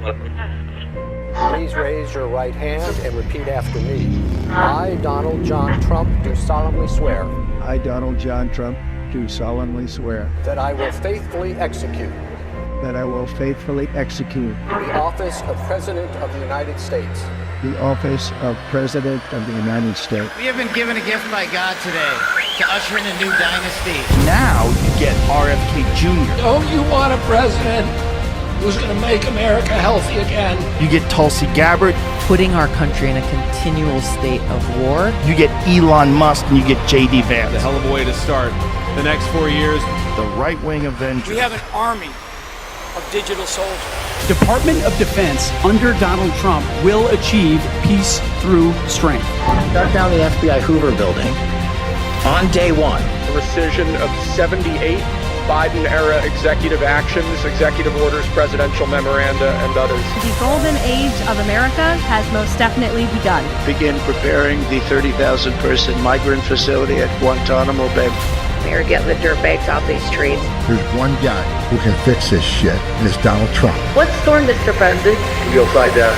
Please raise your right hand and repeat after me. I, Donald John Trump, do solemnly swear. I, Donald John Trump, do solemnly swear. That I will faithfully execute. That I will faithfully execute. The office of President of the United States. The office of President of the United States. We have been given a gift by God today to usher in a new dynasty. Now you get RFK Jr. Don't you want a president who's going to make America healthy again? You get Tulsi Gabbard. Putting our country in a continual state of war. You get Elon Musk and you get J.D. Vance. A hell of a way to start the next 4 years. The right-wing Avengers. We have an army of digital soldiers. Department of Defense under Donald Trump will achieve peace through strength. Shut down the FBI Hoover building on day one. The rescission of 78 Biden-era executive actions, executive orders, presidential memoranda, and others. The golden age of America has most definitely begun. Begin preparing the 30,000-person migrant facility at Guantanamo Bay. We are getting the dirt bags off these streets. There's one guy who can fix this shit, and it's Donald Trump. What's storm, Mr. President? You'll find out.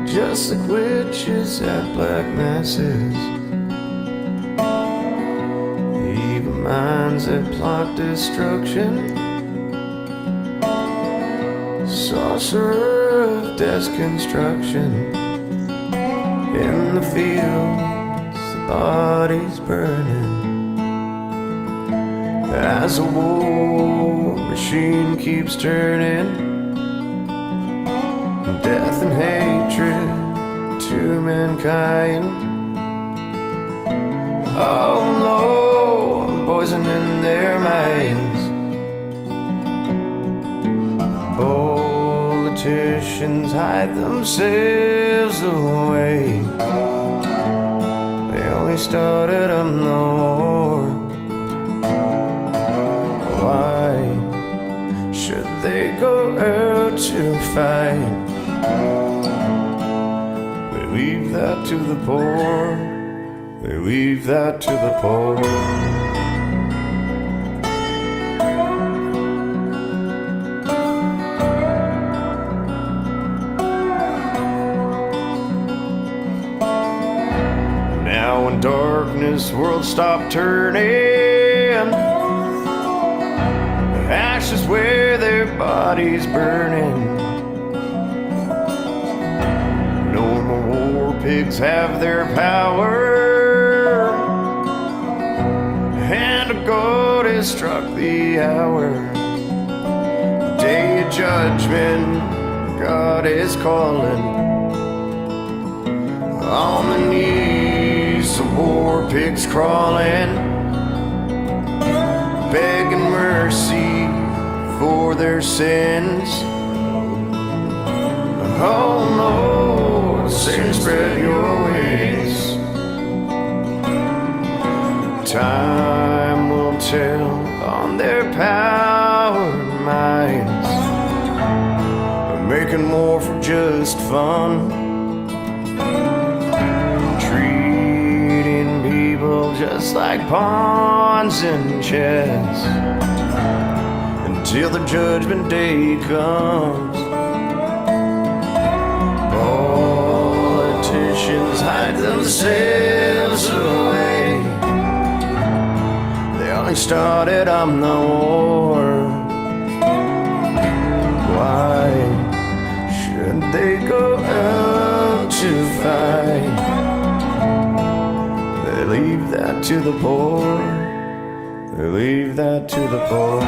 Just like witches at black masses, evil minds that plot destruction, sorcerer of death's construction. In the fields, the bodies burning, as a war machine keeps turning. Death and hatred to mankind. Oh no, poisoning their minds. Politicians hide themselves away. They only started them the war. Why should they go out to fight? They leave that to the poor. They leave that to the poor. Now in darkness, world stop turning. Ashes where their bodies burning. Pigs have their power, and a God has struck the hour. Day of judgment, God is calling. On the knees, the war pigs crawling, begging mercy for their sins. Oh no, Satan, spread your wings. Time will tell on their power minds, making war for just fun, treating people just like pawns in chess, until the judgment day comes. Politicians hide themselves away. They only started on the war. Why should they go out to fight? They leave that to the poor. They leave that to the poor.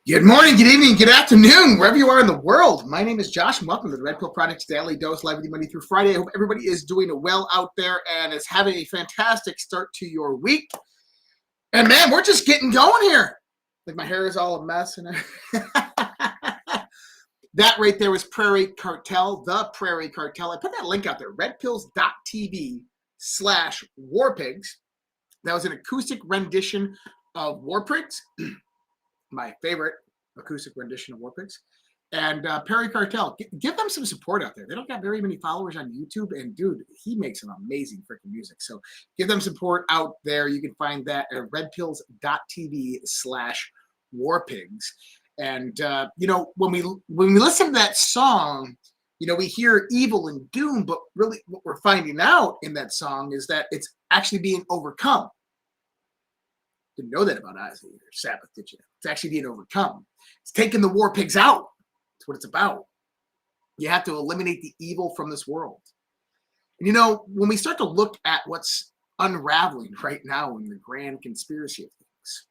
Good morning, good evening, good afternoon, wherever you are in the world. My name is Josh, and welcome to the Red Pill Project's Daily Dose, live with you Monday through Friday. I hope everybody is doing well out there and is having a fantastic start to your week. And man, we're just getting going here. Like my hair is all a mess. And that right there was Prairie Cartel, the Prairie Cartel. I put that link out there, redpills.tv/warpigs. That was an acoustic rendition of Warpigs. My favorite acoustic rendition of Warpigs. And Perry Cartel, give them some support out there. They don't got very many followers on YouTube, and dude, he makes some amazing freaking music. So give them support out there. You can find that at redpills.tv/warpigs. And you know, when we listen to that song, you know, we hear evil and doom, but really what we're finding out in that song is that it's actually being overcome. Didn't know that about Isaiah or Sabbath, did you? It's actually being overcome. It's taking the war pigs out. That's what it's about. You have to eliminate the evil from this world. And you know, when we start to look at what's unraveling right now in the grand conspiracy of things,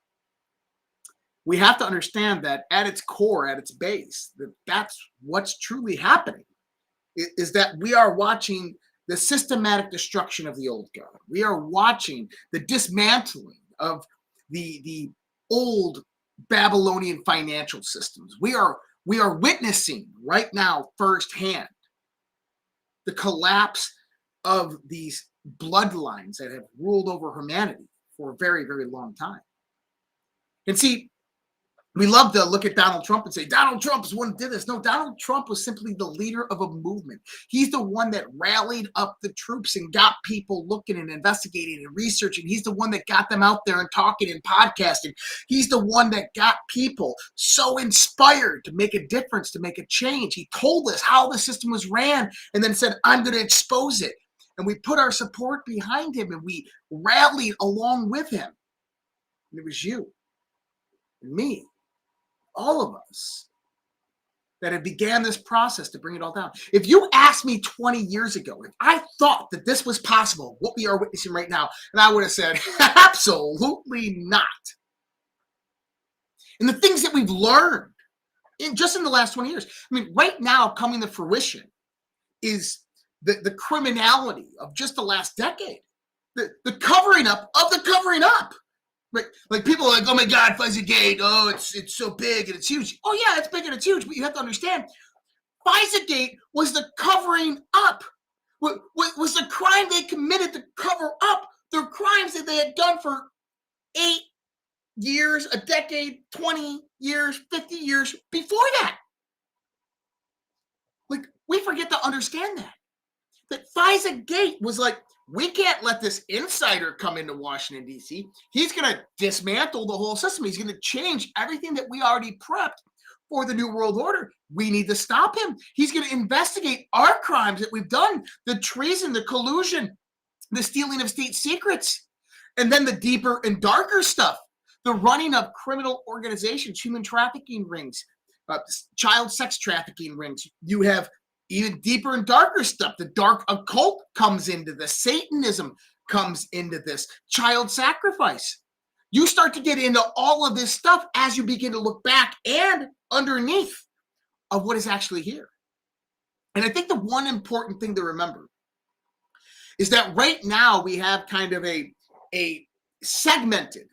we have to understand that at its core, at its base, that's what's truly happening, is that we are watching the systematic destruction of the old God. We are watching the dismantling of the old Babylonian financial systems. We are witnessing right now firsthand the collapse of these bloodlines that have ruled over humanity for a very, very long time. And see, we love to look at Donald Trump and say, Donald Trump is one who did this. No, Donald Trump was simply the leader of a movement. He's the one that rallied up the troops and got people looking and investigating and researching. He's the one that got them out there and talking and podcasting. He's the one that got people so inspired to make a difference, to make a change. He told us how the system was ran and then said, I'm going to expose it. And we put our support behind him and we rallied along with him. And it was you and me. All of us that have began this process to bring it all down. If you asked me 20 years ago, if I thought that this was possible, what we are witnessing right now, and I would have said, absolutely not. And the things that we've learned just in the last 20 years, I mean, right now coming to fruition is the criminality of just the last decade, the covering up of the covering up. Like people are like, oh my God, FISA-gate, oh, it's so big and it's huge. Oh yeah, it's big and it's huge, but you have to understand, FISA-gate was the covering up. Was the crime they committed to cover up their crimes that they had done for 8 years, a decade, 20 years, 50 years before that. Like, we forget to understand that FISA-gate was like, we can't let this insider come into Washington, D.C. He's going to dismantle the whole system. He's going to change everything that we already prepped for the New World Order. We need to stop him. He's going to investigate our crimes that we've done, the treason, the collusion, the stealing of state secrets, and then the deeper and darker stuff, the running of criminal organizations, human trafficking rings, child sex trafficking rings. You have even deeper and darker stuff. The dark occult comes into this. Satanism comes into this. Child sacrifice. You start to get into all of this stuff as you begin to look back and underneath of what is actually here. And I think the one important thing to remember is that right now we have kind of a segmented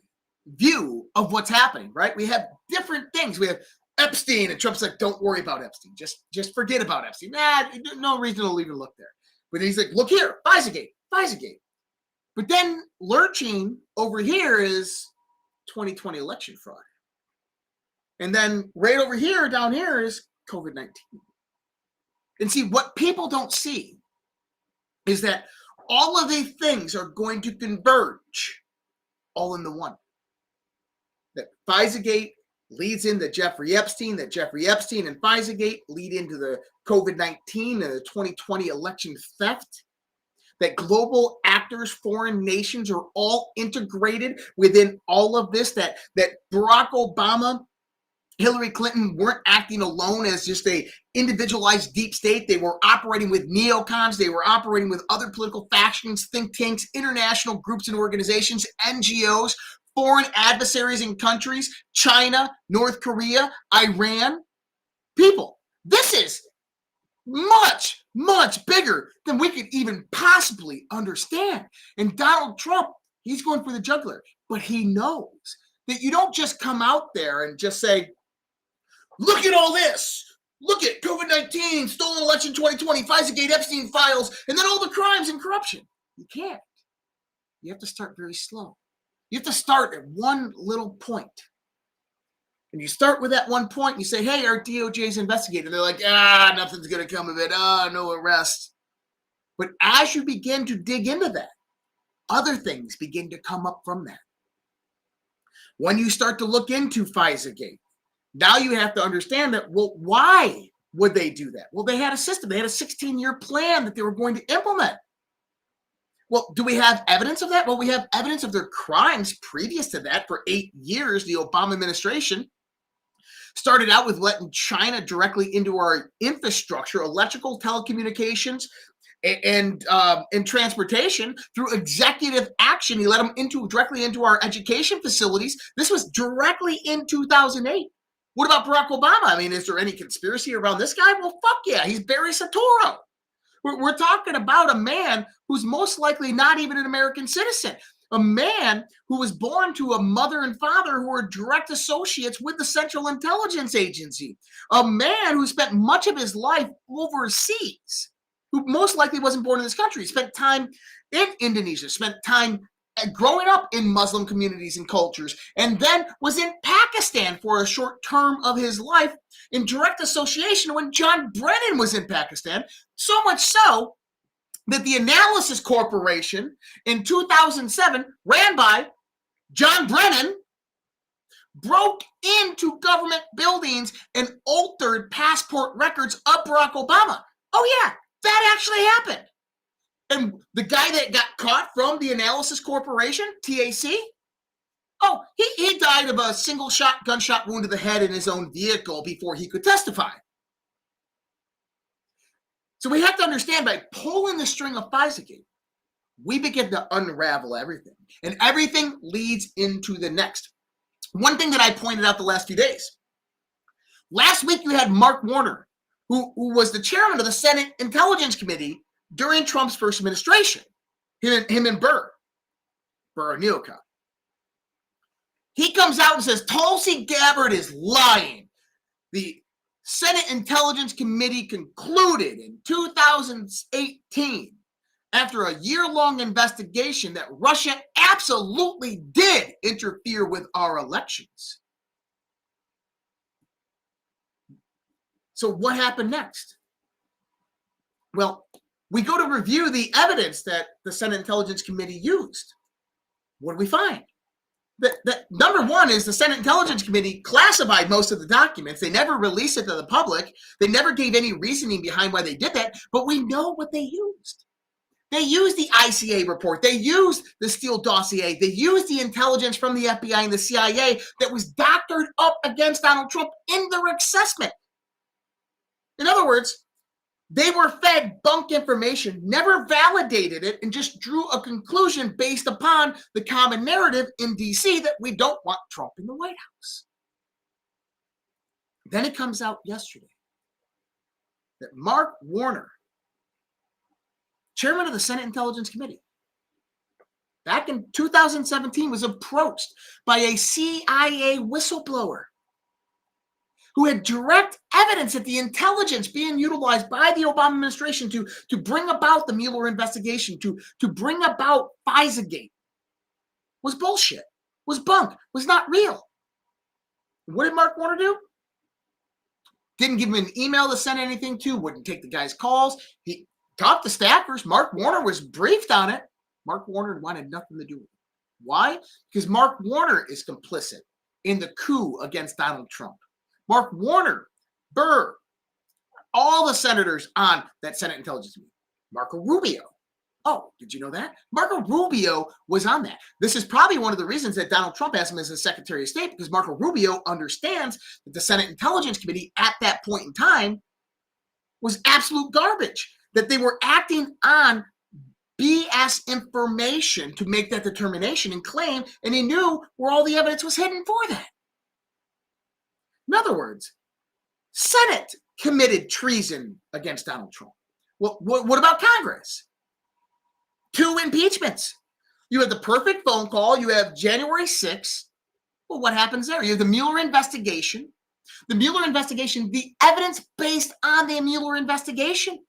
view of what's happening, right? We have different things. We have Epstein, and Trump's like, don't worry about Epstein. Just forget about Epstein. No reason to even look there. But he's like, look here, FISA-gate. But then lurching over here is 2020 election fraud. And then right over here, down here is COVID-19. And see, what people don't see is that all of these things are going to converge all into one. That FISA-gate leads into Jeffrey Epstein, that Jeffrey Epstein and FISA-gate lead into the COVID-19 and the 2020 election theft, that global actors, foreign nations are all integrated within all of this, that Barack Obama, Hillary Clinton weren't acting alone as just a individualized deep state. They were operating with neocons. They were operating with other political factions, think tanks, international groups and organizations, NGOs, foreign adversaries in countries, China, North Korea, Iran. People, this is much, much bigger than we could even possibly understand. And Donald Trump, he's going for the jugular, but he knows that you don't just come out there and just say, look at all this. Look at COVID-19, stolen election 2020, FISA-gate, Epstein files, and then all the crimes and corruption. You can't. You have to start very slow. You have to start at one little point. And you start with that one point, and you say, hey, our DOJ's investigating. They're like, nothing's going to come of it. No arrest. But as you begin to dig into that, other things begin to come up from that. When you start to look into FISA-gate, now you have to understand that, well, why would they do that? Well, they had a system. They had a 16-year plan that they were going to implement. Well, do we have evidence of that? Well, we have evidence of their crimes previous to that. For 8 years, the Obama administration started out with letting China directly into our infrastructure, electrical, telecommunications, and transportation through executive action. He let them directly into our education facilities. This was directly in 2008. What about Barack Obama? I mean, is there any conspiracy around this guy? Well, fuck yeah, he's Barry Soetoro. We're talking about a man who's most likely not even an American citizen, a man who was born to a mother and father who are direct associates with the Central Intelligence Agency, a man who spent much of his life overseas, who most likely wasn't born in this country, spent time in Indonesia, spent time growing up in Muslim communities and cultures, and then was in Pakistan for a short term of his life in direct association when John Brennan was in Pakistan, so much so that the Analysis Corporation in 2007, ran by John Brennan, broke into government buildings and altered passport records of Barack Obama. Oh yeah, that actually happened. And the guy that got caught from the Analysis Corporation, TAC, he died of a single gunshot wound to the head in his own vehicle before he could testify. So we have to understand, by pulling the string of FISA-gate, we begin to unravel everything. And everything leads into the next. One thing that I pointed out the last few days. Last week you had Mark Warner, who was the chairman of the Senate Intelligence Committee during Trump's first administration, him and Burr a neocon. He comes out and says Tulsi Gabbard is lying. The Senate Intelligence Committee concluded in 2018, after a year-long investigation, that Russia absolutely did interfere with our elections. So what happened next? Well, we go to review the evidence that the Senate Intelligence Committee used. What do we find? That number one is the Senate Intelligence Committee classified most of the documents. They never released it to the public. They never gave any reasoning behind why they did that, but we know what they used. They used the ICA report. They used the Steele dossier. They used the intelligence from the FBI and the CIA that was doctored up against Donald Trump in their assessment. In other words, they were fed bunk information, never validated it, and just drew a conclusion based upon the common narrative in D.C. that we don't want Trump in the White House. Then it comes out yesterday that Mark Warner, chairman of the Senate Intelligence Committee, back in 2017 was approached by a CIA whistleblower who had direct evidence that the intelligence being utilized by the Obama administration to bring about the Mueller investigation, to bring about FISA-gate, was bullshit, was bunk, was not real. What did Mark Warner do? Didn't give him an email to send anything to, wouldn't take the guy's calls. He talked to staffers. Mark Warner was briefed on it. Mark Warner wanted nothing to do with it. Why? Because Mark Warner is complicit in the coup against Donald Trump. Mark Warner, Burr, all the senators on that Senate Intelligence Committee. Marco Rubio. Oh, did you know that? Marco Rubio was on that. This is probably one of the reasons that Donald Trump has him as the Secretary of State, because Marco Rubio understands that the Senate Intelligence Committee at that point in time was absolute garbage, that they were acting on BS information to make that determination and claim, and he knew where all the evidence was hidden for that. In other words, Senate committed treason against Donald Trump. What about Congress? 2 impeachments. You have the perfect phone call. You have January 6th. Well, what happens there? You have the Mueller investigation. The Mueller investigation, the evidence based on the Mueller investigation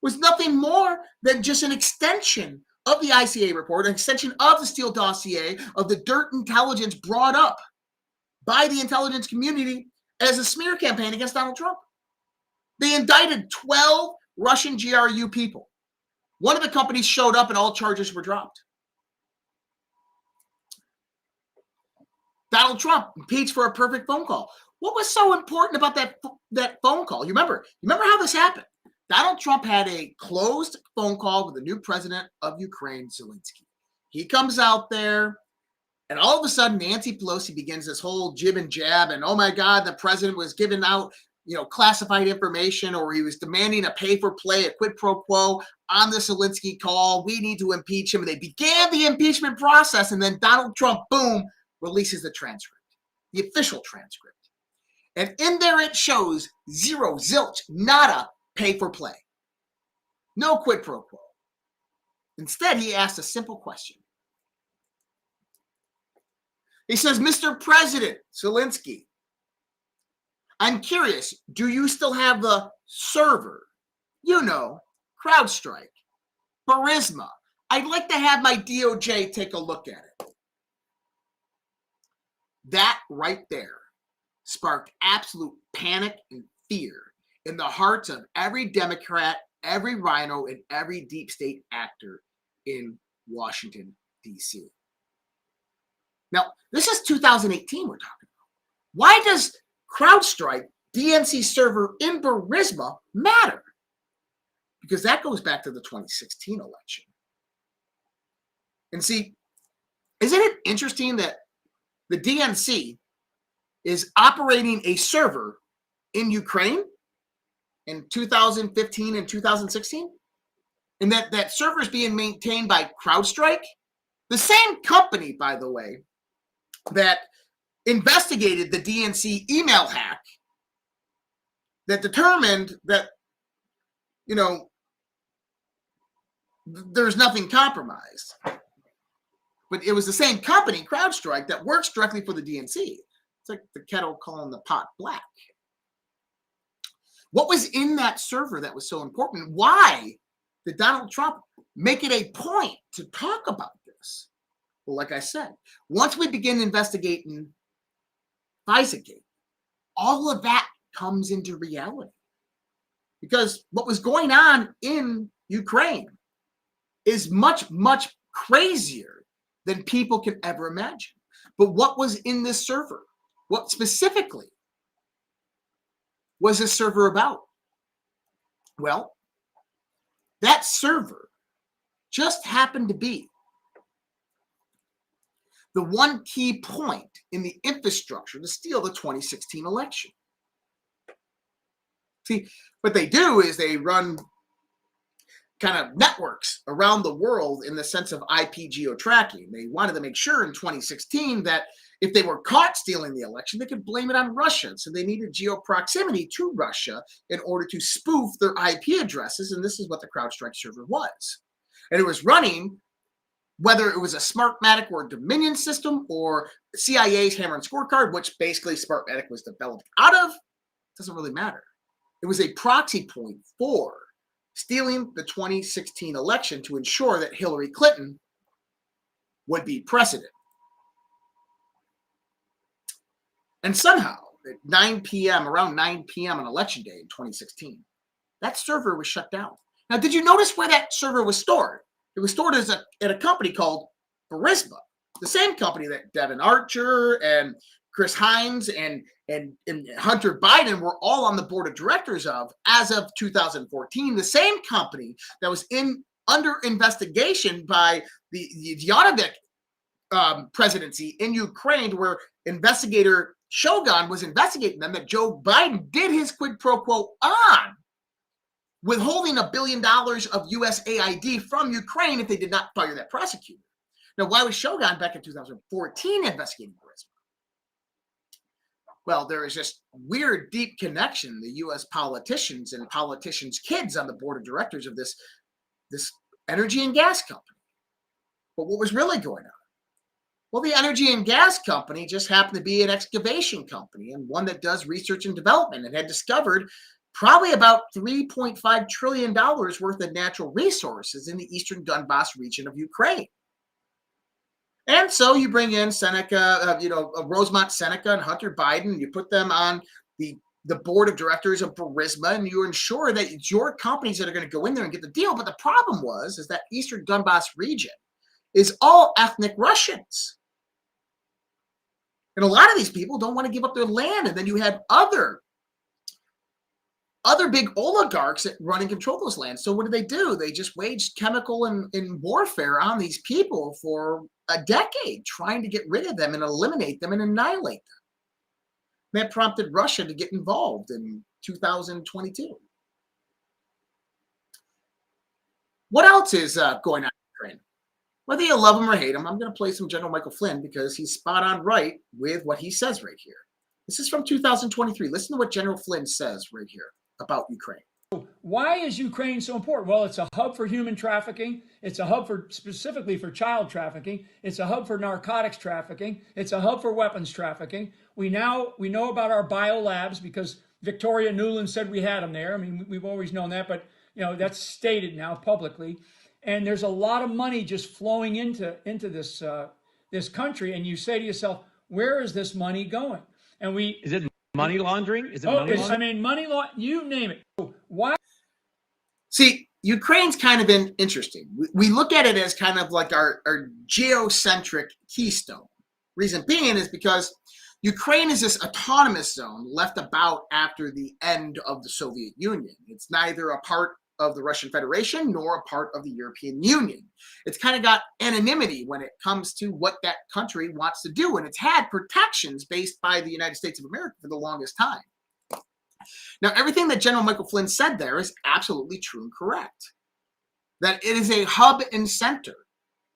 was nothing more than just an extension of the ICA report, an extension of the Steele dossier, of the dirt intelligence brought up by the intelligence community as a smear campaign against Donald Trump. They indicted 12 Russian GRU people. One of the companies showed up and all charges were dropped. Donald Trump impeached for a perfect phone call. What was so important about that phone call? You remember how this happened? Donald Trump had a closed phone call with the new president of Ukraine, Zelensky. He comes out there, and all of a sudden, Nancy Pelosi begins this whole jib and jab, and oh my God, the president was giving out, classified information, or he was demanding a pay-for-play, a quid pro quo on the Zelensky call. We need to impeach him. And they began the impeachment process, and then Donald Trump, boom, releases the transcript, the official transcript. And in there it shows zero, zilch, nada, pay for play. No quid pro quo. Instead, he asked a simple question. He says, Mr. President Zelensky, I'm curious, do you still have the server? CrowdStrike, Burisma. I'd like to have my DOJ take a look at it. That right there sparked absolute panic and fear in the hearts of every Democrat, every rhino, and every deep state actor in Washington, D.C. Now, this is 2018 we're talking about. Why does CrowdStrike, DNC server in Burisma, matter? Because that goes back to the 2016 election. And see, isn't it interesting that the DNC is operating a server in Ukraine in 2015 and 2016? And that server is being maintained by CrowdStrike, the same company, by the way, that investigated the DNC email hack that determined that, there's nothing compromised. But it was the same company, CrowdStrike, that works directly for the DNC. It's like the kettle calling the pot black. What was in that server that was so important? Why did Donald Trump make it a point to talk about this? Well, like I said, once we begin investigating FISA-gate, all of that comes into reality. Because what was going on in Ukraine is much, much crazier than people can ever imagine. But what was in this server? What specifically was this server about? Well, that server just happened to be the one key point in the infrastructure to steal the 2016 election. See, what they do is they run kind of networks around the world in the sense of IP geo-tracking. They wanted to make sure in 2016 that if they were caught stealing the election, they could blame it on Russia. So they needed geo-proximity to Russia in order to spoof their IP addresses, and this is what the CrowdStrike server was. And it was running, whether it was a Smartmatic or a Dominion system or CIA's Hammer and Scorecard, which basically Smartmatic was developed out of, doesn't really matter. It was a proxy point for stealing the 2016 election to ensure that Hillary Clinton would be president. And somehow, at 9 p.m., around 9 p.m. on election day in 2016, that server was shut down. Now, did you notice where that server was stored? It was stored at a company called Burisma, the same company that Devin Archer and Chris Hines and Hunter Biden were all on the board of directors of as of 2014. The same company that was under investigation by the Yanukovych presidency in Ukraine, where investigator Shogun was investigating them, that Joe Biden did his quid pro quo on, withholding $1 billion of USAID from Ukraine if they did not fire that prosecutor. Now, why was Shogun back in 2014 investigating Burisma? Well, there is this weird, deep connection. The U.S. politicians and politicians' kids on the board of directors of this energy and gas company. But what was really going on? Well, the energy and gas company just happened to be an excavation company and one that does research and development and had discovered probably about $3.5 trillion worth of natural resources in the eastern Donbass region of Ukraine. And so you bring in Seneca, Rosemont Seneca and Hunter Biden, you put them on the board of directors of Burisma, and you ensure that it's your companies that are going to go in there and get the deal. But the problem is that eastern Donbass region is all ethnic Russians. And a lot of these people don't want to give up their land. And then you have other big oligarchs that run and control those lands. So what do? They just waged chemical and warfare on these people for a decade, trying to get rid of them and eliminate them and annihilate them. That prompted Russia to get involved in 2022. What else is going on in Ukraine? Whether you love him or hate him, I'm going to play some General Michael Flynn because he's spot on right with what he says right here. This is from 2023. Listen to what General Flynn says right here about Ukraine. Why is Ukraine so important? Well, it's a hub for human trafficking. It's a hub specifically for child trafficking. It's a hub for narcotics trafficking. It's a hub for weapons trafficking. We know about our biolabs because Victoria Nuland said we had them there. I mean, we've always known that, but that's stated now publicly. And there's a lot of money just flowing into this country. And you say to yourself, where is this money going? And is it money laundering? Is it money laundering? I mean, money laundering, you name it. Why? See, Ukraine's kind of been interesting. We look at it as kind of like our geocentric keystone. Reason being is because Ukraine is this autonomous zone left about after the end of the Soviet Union. It's neither a part of the Russian Federation nor a part of the European Union. It's kind of got anonymity when it comes to what that country wants to do, and it's had protections based by the United States of America for the longest time. Now, everything that General Michael Flynn said there is absolutely true and correct. That it is a hub and center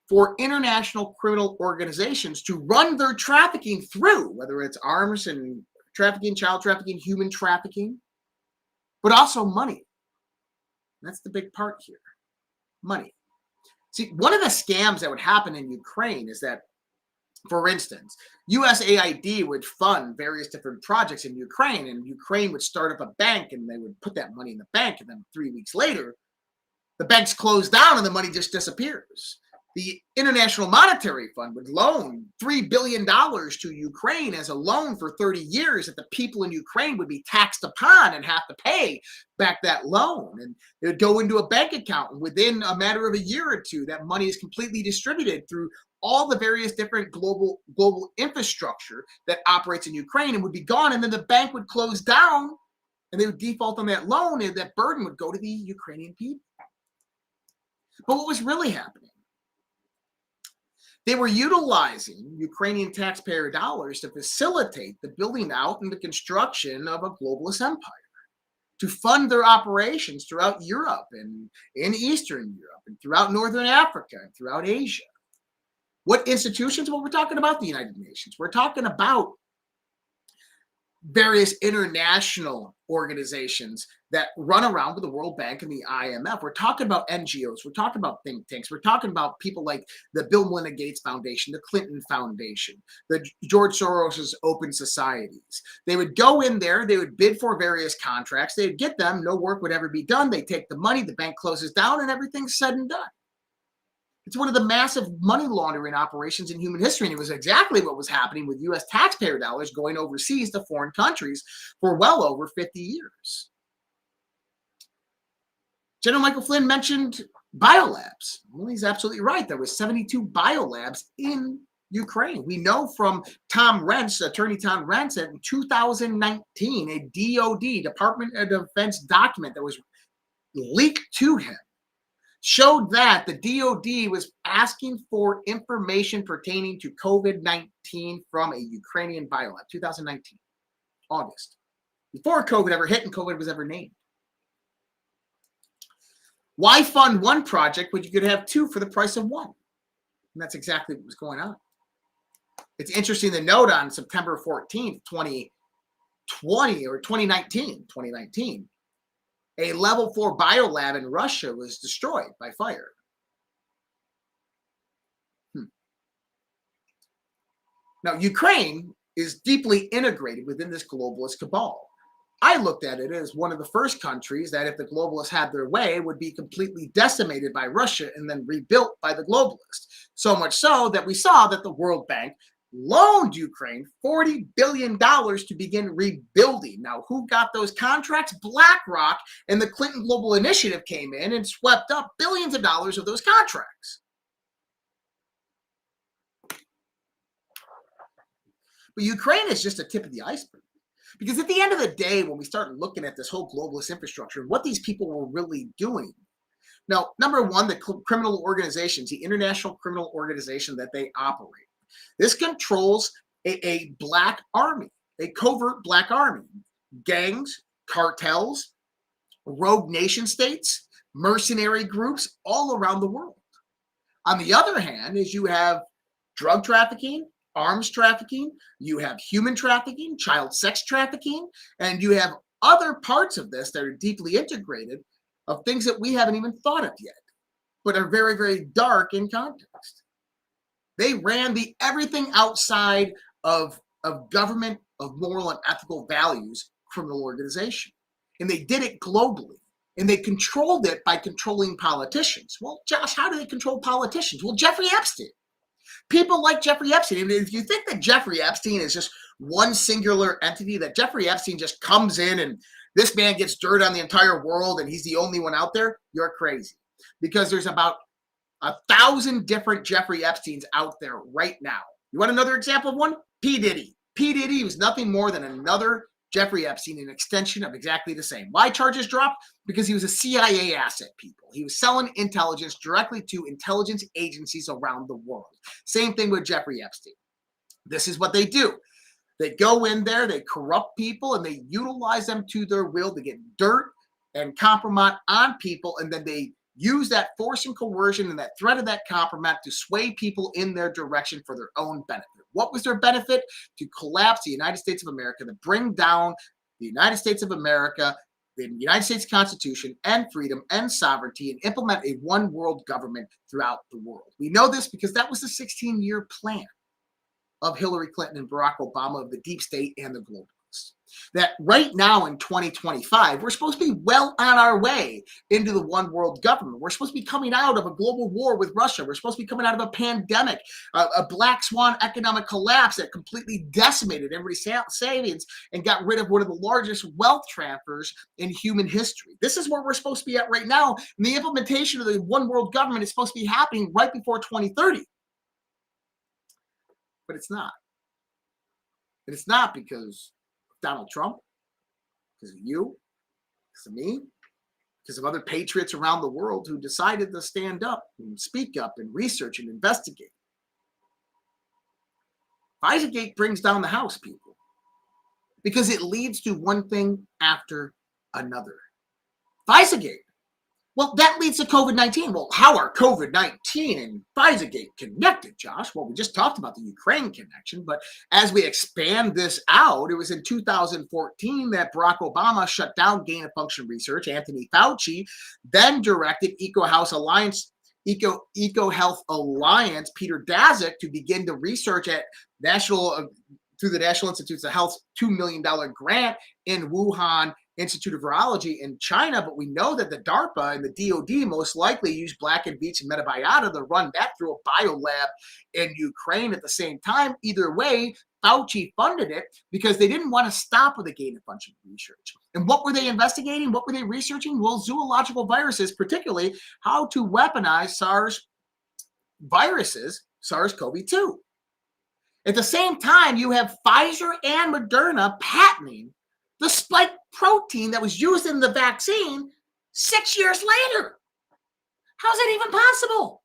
for international criminal organizations to run their trafficking through, whether it's arms and trafficking, child trafficking, human trafficking, but also money. That's the big part here. Money. See, one of the scams that would happen in Ukraine is that, for instance, USAID would fund various different projects in Ukraine, and Ukraine would start up a bank and they would put that money in the bank, and then 3 weeks later, the bank's closed down and the money just disappears. The International Monetary Fund would loan $3 billion to Ukraine as a loan for 30 years that the people in Ukraine would be taxed upon and have to pay back that loan. And it would go into a bank account. And within a matter of a year or two, that money is completely distributed through all the various different global infrastructure that operates in Ukraine and would be gone. And then the bank would close down and they would default on that loan, and that burden would go to the Ukrainian people. But what was really happening? They were utilizing Ukrainian taxpayer dollars to facilitate the building out and the construction of a globalist empire, to fund their operations throughout Europe and in Eastern Europe and throughout Northern Africa and throughout Asia. What institutions? Well, we're talking about the United Nations. We're talking about various international organizations that run around with the World Bank and the IMF. We're talking about NGOs. We're talking about think tanks. We're talking about people like the Bill and Melinda Gates Foundation, the Clinton Foundation, the George Soros's Open Societies. They would go in there. They would bid for various contracts. They would get them. No work would ever be done. They take the money. The bank closes down, and everything's said and done. It's one of the massive money laundering operations in human history, and it was exactly what was happening with U.S. taxpayer dollars going overseas to foreign countries for well over 50 years. General Michael Flynn mentioned biolabs. Well, he's absolutely right. There was 72 biolabs in Ukraine. We know from Tom Rentz, Attorney Tom Rentz, that in 2019, a DOD, Department of Defense document that was leaked to him showed that the DOD was asking for information pertaining to COVID-19 from a Ukrainian biolab, 2019, August, before COVID ever hit and COVID was ever named. Why fund one project when you could have two for the price of one? And that's exactly what was going on. It's interesting to note on September 14th, 2020 or 2019, a level 4 biolab in Russia was destroyed by fire. Now, Ukraine is deeply integrated within this globalist cabal. I looked at it as one of the first countries that, if the globalists had their way, would be completely decimated by Russia and then rebuilt by the globalists. So much so that we saw that the World Bank loaned Ukraine $40 billion to begin rebuilding. Now, who got those contracts? BlackRock and the Clinton Global Initiative came in and swept up billions of dollars of those contracts. But Ukraine is just a tip of the iceberg. Because at the end of the day, when we start looking at this whole globalist infrastructure and what these people were really doing, now, number one, the criminal organizations, the international criminal organization that they operate, this controls a black army, a covert black army, gangs, cartels, rogue nation states, mercenary groups all around the world. On the other hand, is you have drug trafficking, arms trafficking, you have human trafficking, child sex trafficking, and you have other parts of this that are deeply integrated of things that we haven't even thought of yet, but are very, very dark in context. They ran the everything outside of government, of moral and ethical values criminal organization. And they did it globally. And they controlled it by controlling politicians. Well, Josh, how do they control politicians? Well, Jeffrey Epstein. People like Jeffrey Epstein. And if you think that Jeffrey Epstein is just one singular entity, that Jeffrey Epstein just comes in and this man gets dirt on the entire world and he's the only one out there, you're crazy. Because there's about 1,000 different Jeffrey Epsteins out there right now. You want another example of one? P. Diddy. P. Diddy was nothing more than another Jeffrey Epstein, an extension of exactly the same. Why charges dropped? Because he was a CIA asset, people. He was selling intelligence directly to intelligence agencies around the world. Same thing with Jeffrey Epstein. This is what they do. They go in there, they corrupt people, and they utilize them to their will to get dirt and compromise on people, and then they use that force and coercion and that threat of that compromise to sway people in their direction for their own benefit. What was their benefit? To collapse the United States of America, to bring down the United States of America, the United States Constitution, and freedom and sovereignty, and implement a one world government throughout the world. We know this because that was the 16-year plan of Hillary Clinton and Barack Obama, of the deep state and the globalists. That right now in 2025, we're supposed to be well on our way into the one world government. We're supposed to be coming out of a global war with Russia. We're supposed to be coming out of a pandemic, a black swan economic collapse that completely decimated everybody's savings and got rid of one of the largest wealth transfers in human history. This is where we're supposed to be at right now. And the implementation of the one world government is supposed to be happening right before 2030. But it's not. And it's not because Donald Trump, because of you, because of me, because of other patriots around the world who decided to stand up and speak up and research and investigate. FISAgate brings down the house, people, because it leads to one thing after another. FISAgate. Well, that leads to COVID-19. Well, how are COVID-19 and FISAgate connected, Josh? Well, we just talked about the Ukraine connection, but as we expand this out, it was in 2014 that Barack Obama shut down gain-of-function research. Anthony Fauci then directed EcoHealth Alliance, Peter Daszak, to begin the research at through the National Institutes of Health's $2 million grant in Wuhan Institute of Virology in China, but we know that the DARPA and the DOD most likely used Black and Veatch and Metabiota to run that through a biolab in Ukraine at the same time. Either way, Fauci funded it because they didn't want to stop with the gain-of-function research. And what were they investigating? What were they researching? Well, zoological viruses, particularly how to weaponize SARS viruses, SARS-CoV-2. At the same time, you have Pfizer and Moderna patenting the spike protein that was used in the vaccine 6 years later. How's that even possible?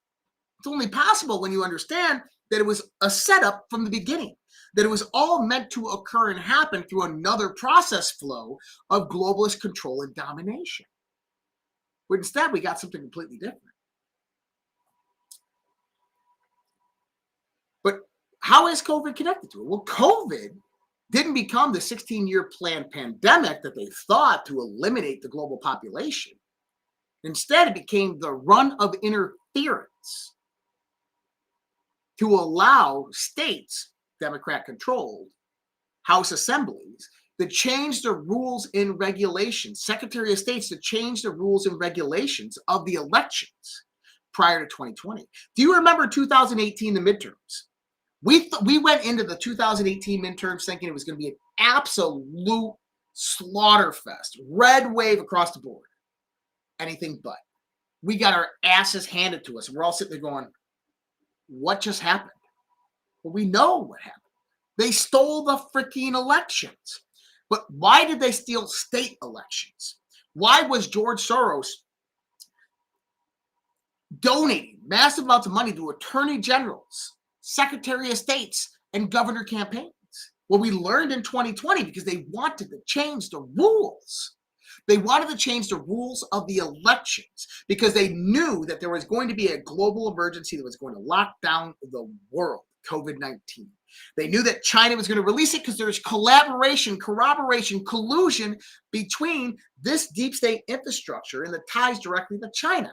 It's only possible when you understand that it was a setup from the beginning, that it was all meant to occur and happen through another process flow of globalist control and domination. But instead, we got something completely different. But how is COVID connected to it? Well, COVID didn't become the 16-year planned pandemic that they thought to eliminate the global population. Instead, it became the run of interference to allow states, Democrat-controlled, House assemblies, to change the rules and regulations, Secretary of States to change the rules and regulations of the elections prior to 2020. Do you remember 2018, the midterms? We went into the 2018 midterms thinking it was going to be an absolute slaughter fest, red wave across the board. Anything but. We got our asses handed to us. And we're all sitting there going, what just happened? Well, we know what happened. They stole the freaking elections. But why did they steal state elections? Why was George Soros donating massive amounts of money to attorney generals, secretary of states, and governor campaigns? Well, we learned in 2020 because they wanted to change the rules. They wanted to change the rules of the elections because they knew that there was going to be a global emergency that was going to lock down the world, COVID-19. They knew that China was going to release it because there's collaboration, corroboration, collusion between this deep state infrastructure and the ties directly to China.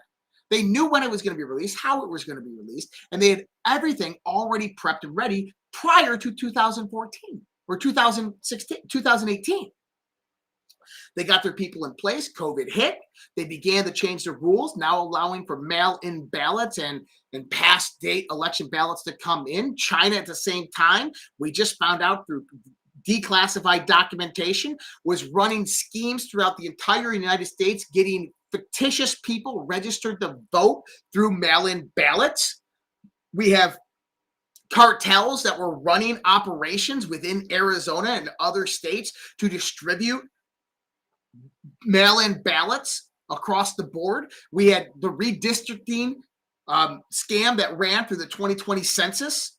They knew when it was going to be released, how it was going to be released, and they had everything already prepped and ready prior to 2014 or 2018. They got their people in place. COVID hit. They began to change the rules, now allowing for mail-in ballots and past date election ballots to come in. China at the same time, we just found out through declassified documentation, was running schemes throughout the entire United States, getting fictitious people registered to vote through mail-in ballots. We have cartels that were running operations within Arizona and other states to distribute mail-in ballots across the board. We had the redistricting scam that ran through the 2020 census.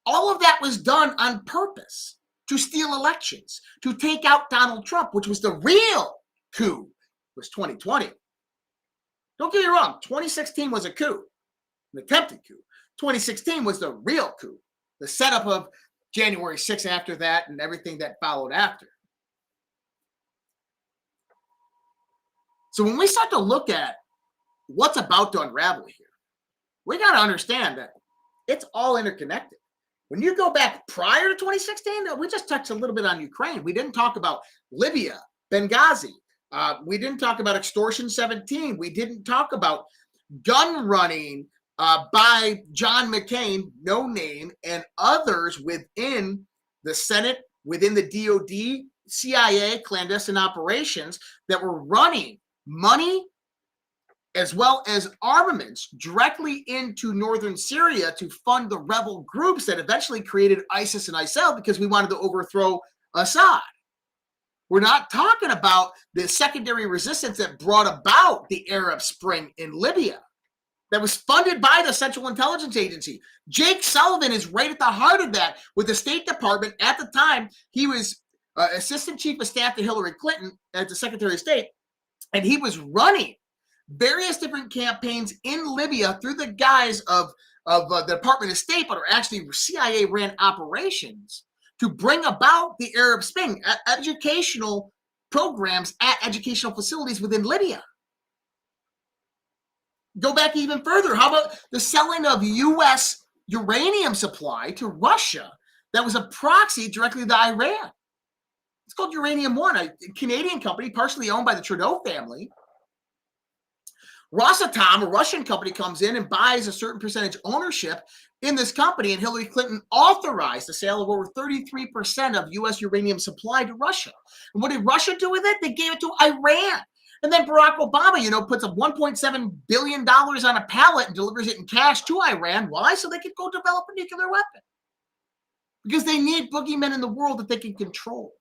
All of that was done on purpose to steal elections, to take out Donald Trump, which was the real coup, was 2020. Don't get me wrong, 2016 was a coup, an attempted coup. 2016 was the real coup, the setup of January 6th after that and everything that followed after. So when we start to look at what's about to unravel here, we got to understand that it's all interconnected. When you go back prior to 2016, we just touched a little bit on Ukraine. We didn't talk about Libya, Benghazi. We didn't talk about Extortion 17. We didn't talk about gun running by John McCain, no name, and others within the Senate, within the DOD, CIA, clandestine operations that were running money as well as armaments directly into northern Syria to fund the rebel groups that eventually created ISIS and ISIL because we wanted to overthrow Assad. We're not talking about the secondary resistance that brought about the Arab Spring in Libya that was funded by the Central Intelligence Agency. Jake Sullivan is right at the heart of that with the State Department. At the time, he was Assistant Chief of Staff to Hillary Clinton as the Secretary of State. And he was running various different campaigns in Libya through the guise of the Department of State, but are actually CIA ran operations to bring about the Arab Spring, educational programs at educational facilities within Libya. Go back even further. How about the selling of U.S. uranium supply to Russia that was a proxy directly to Iran? It's called Uranium One, a Canadian company partially owned by the Trudeau family. Rosatom, a Russian company, comes in and buys a certain percentage ownership in this company, and Hillary Clinton authorized the sale of over 33% of U.S. uranium supply to Russia. And what did Russia do with it? They gave it to Iran. And then Barack Obama, puts up $1.7 billion on a pallet and delivers it in cash to Iran. Why? So they could go develop a nuclear weapon. Because they need boogeymen in the world that they can control.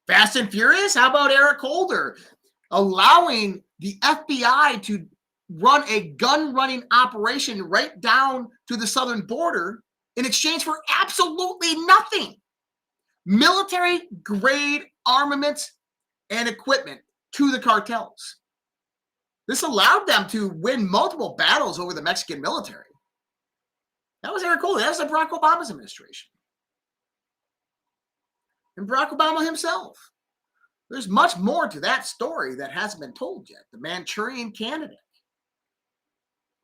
Fast and Furious? How about Eric Holder allowing the FBI to run a gun-running operation right down to the southern border in exchange for absolutely nothing? Military-grade armaments and equipment to the cartels. This allowed them to win multiple battles over the Mexican military. That was Eric Holder. That was Barack Obama's administration. And Barack Obama himself. There's much more to that story that hasn't been told yet. The Manchurian Candidate.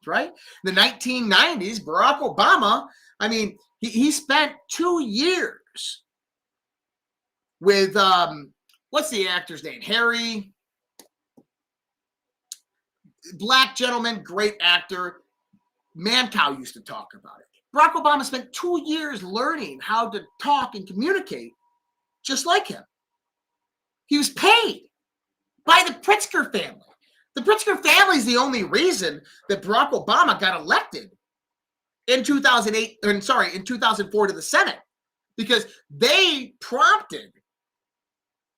Right? In the 1990s, Barack Obama, I mean, he spent 2 years with, what's the actor's name? Harry, black gentleman, great actor. Mancow used to talk about it. Barack Obama spent 2 years learning how to talk and communicate just like him. He was paid by the Pritzker family. The Pritzker family is the only reason that Barack Obama got elected in 2004 to the Senate, because they prompted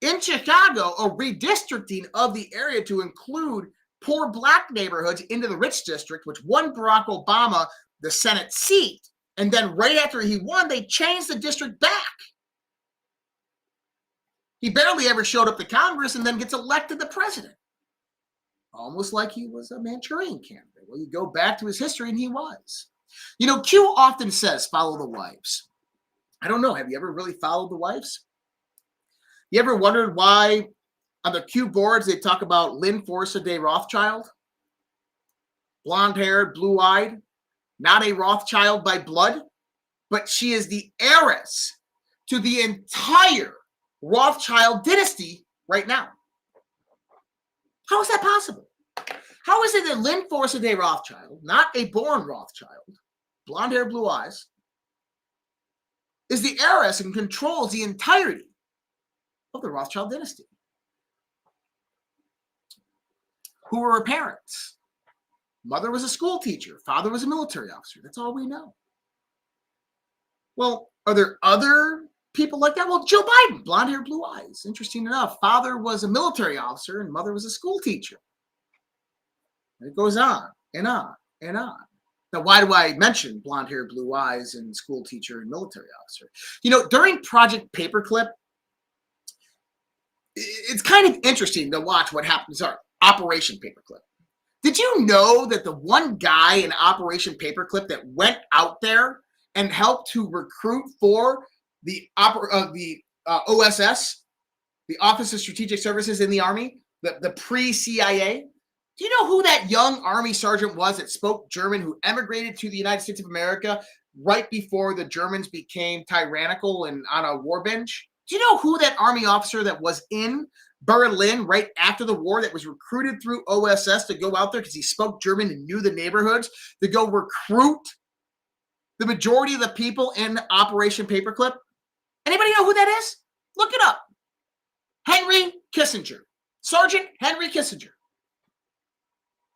in Chicago a redistricting of the area to include poor black neighborhoods into the rich district, which won Barack Obama the Senate seat. And then right after he won, they changed the district back. He barely ever showed up to Congress and then gets elected the president. Almost like he was a Manchurian candidate. Well, you go back to his history and he was. You know, Q often says, follow the wives. I don't know. Have you ever really followed the wives? You ever wondered why on the Q boards they talk about inForce de Rothschild? Blonde-haired, blue-eyed, not a Rothschild by blood, but she is the heiress to the entire Rothschild dynasty right now. How is that possible? How is it that inForce de Rothschild, not a born Rothschild, blonde hair, blue eyes, is the heiress and controls the entirety of the Rothschild dynasty? Who were her parents? Mother was a school teacher. Father was a military officer. That's all we know. Well, are there other people like that? Well, Joe Biden, blonde hair, blue eyes. Interesting enough. Father was a military officer and mother was a school teacher. And it goes on and on and on. Now, why do I mention blonde hair, blue eyes, and school teacher and military officer? You know, during Project Paperclip, it's kind of interesting to watch what happens. Sorry, Operation Paperclip. Did you know that the one guy in Operation Paperclip that went out there and helped to recruit for the OSS, the Office of Strategic Services in the Army, the pre-CIA? Do you know who that young Army sergeant was that spoke German, who emigrated to the United States of America right before the Germans became tyrannical and on a war bench? Do you know who that Army officer that was in Berlin right after the war that was recruited through OSS to go out there because he spoke German and knew the neighborhoods to go recruit the majority of the people in Operation Paperclip? Anybody know who that is? Look it up. Henry Kissinger. Sergeant Henry Kissinger.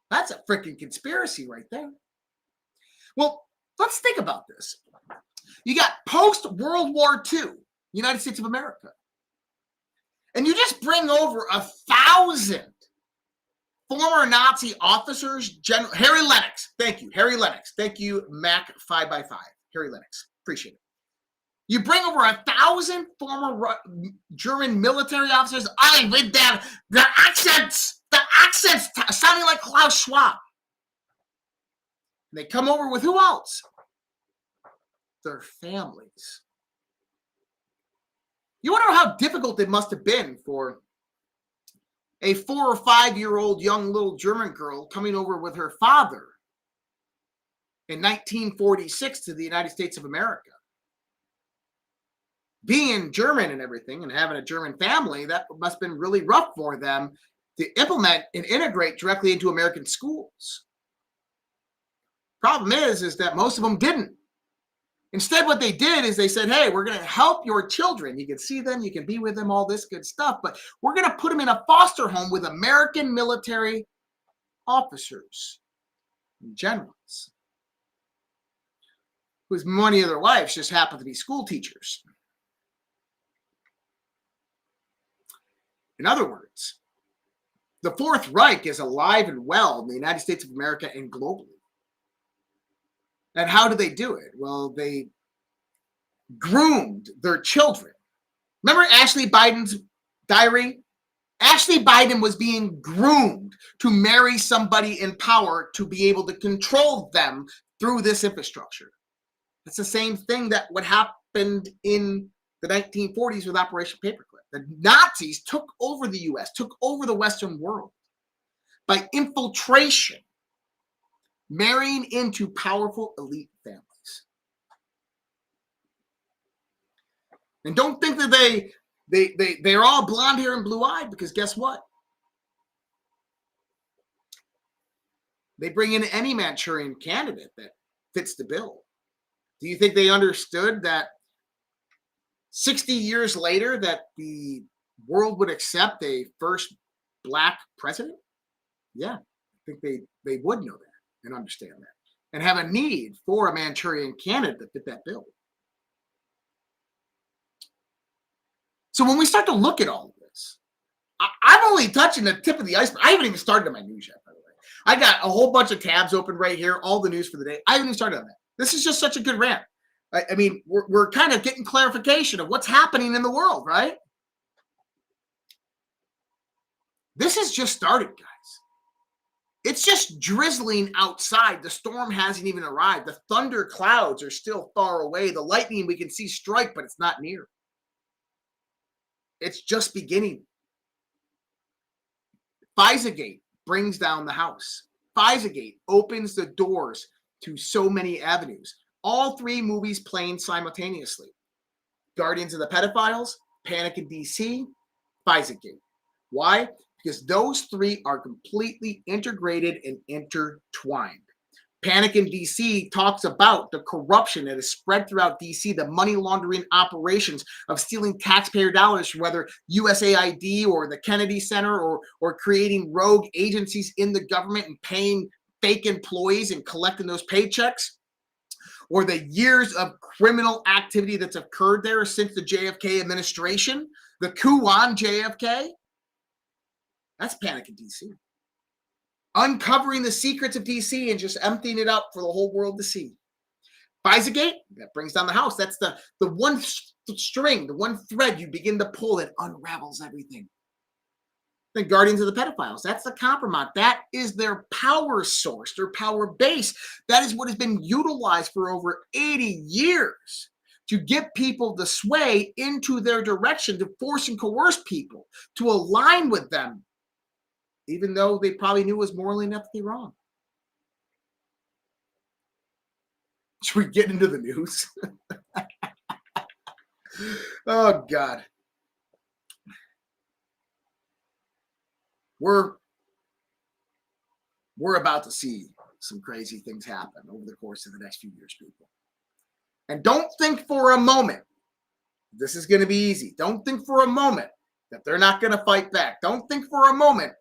That's a freaking conspiracy right there. Well, let's think about this. You got post-World War II, United States of America. And you just bring over 1,000 former Nazi officers. Harry Lennox. Thank you. Harry Lennox. Thank you, Mac 5x5. Harry Lennox. Appreciate it. You bring over 1,000 former German military officers. I read that. The accents sounding like Klaus Schwab. And they come over with who else? Their families. You wonder how difficult it must have been for a 4 or 5 year old young little German girl coming over with her father in 1946 to the United States of America. Being German and everything and having a German family, that must have been really rough for them to implement and integrate directly into American schools. Problem is that most of them didn't. Instead, what they did is they said, hey, we're going to help your children. You can see them, you can be with them, all this good stuff, but we're going to put them in a foster home with American military officers and generals whose many of their lives just happen to be school teachers. In other words, the Fourth Reich is alive and well in the United States of America and globally. And how do they do it? Well, they groomed their children. Remember Ashley Biden's diary? Ashley Biden was being groomed to marry somebody in power to be able to control them through this infrastructure. It's the same thing that what happened in the 1940s with Operation Paperclip. The Nazis took over the U.S., took over the Western world by infiltration, marrying into powerful elite families. And don't think that they're all blonde hair and blue eyed, because guess what? They bring in any Manchurian candidate that fits the bill. Do you think they understood that 60 years later that the world would accept a first black president? Yeah, I think they would know that and understand that and have a need for a Manchurian candidate that fit that bill. So when we start to look at all of this, I'm only touching the tip of the iceberg. I haven't even started on my news yet, by the way. I got a whole bunch of tabs open right here, all the news for the day. I haven't even started on that. This is just such a good rant. I mean, we're kind of getting clarification of what's happening in the world, right? This has just started, guys. It's just drizzling outside. The storm hasn't even arrived. The thunder clouds are still far away. The lightning we can see strike, but it's not near. It's just beginning. FISA-gate brings down the House. FISA-gate opens the doors to so many avenues. All three movies playing simultaneously. Guardians of the Pedophiles, Panic in DC, FISA-gate. Why? Because those three are completely integrated and intertwined. Panic in DC talks about the corruption that is spread throughout DC, the money laundering operations of stealing taxpayer dollars from whether USAID or the Kennedy Center or creating rogue agencies in the government and paying fake employees and collecting those paychecks, or the years of criminal activity that's occurred there since the JFK administration, the coup on JFK. That's Panic in DC. Uncovering the secrets of DC and just emptying it out for the whole world to see. FISA-gate, that brings down the House. That's the one string, the one thread you begin to pull that unravels everything. Then Guardians of the Pedophiles, that's the compromise. That is their power source, their power base. That is what has been utilized for over 80 years to get people to sway into their direction, to force and coerce people, to align with them, even though they probably knew it was morally and ethically wrong. Should we get into the news? Oh, God. We're about to see some crazy things happen over the course of the next few years, people. And don't think for a moment this is going to be easy. Don't think for a moment that they're not going to fight back. Don't think for a moment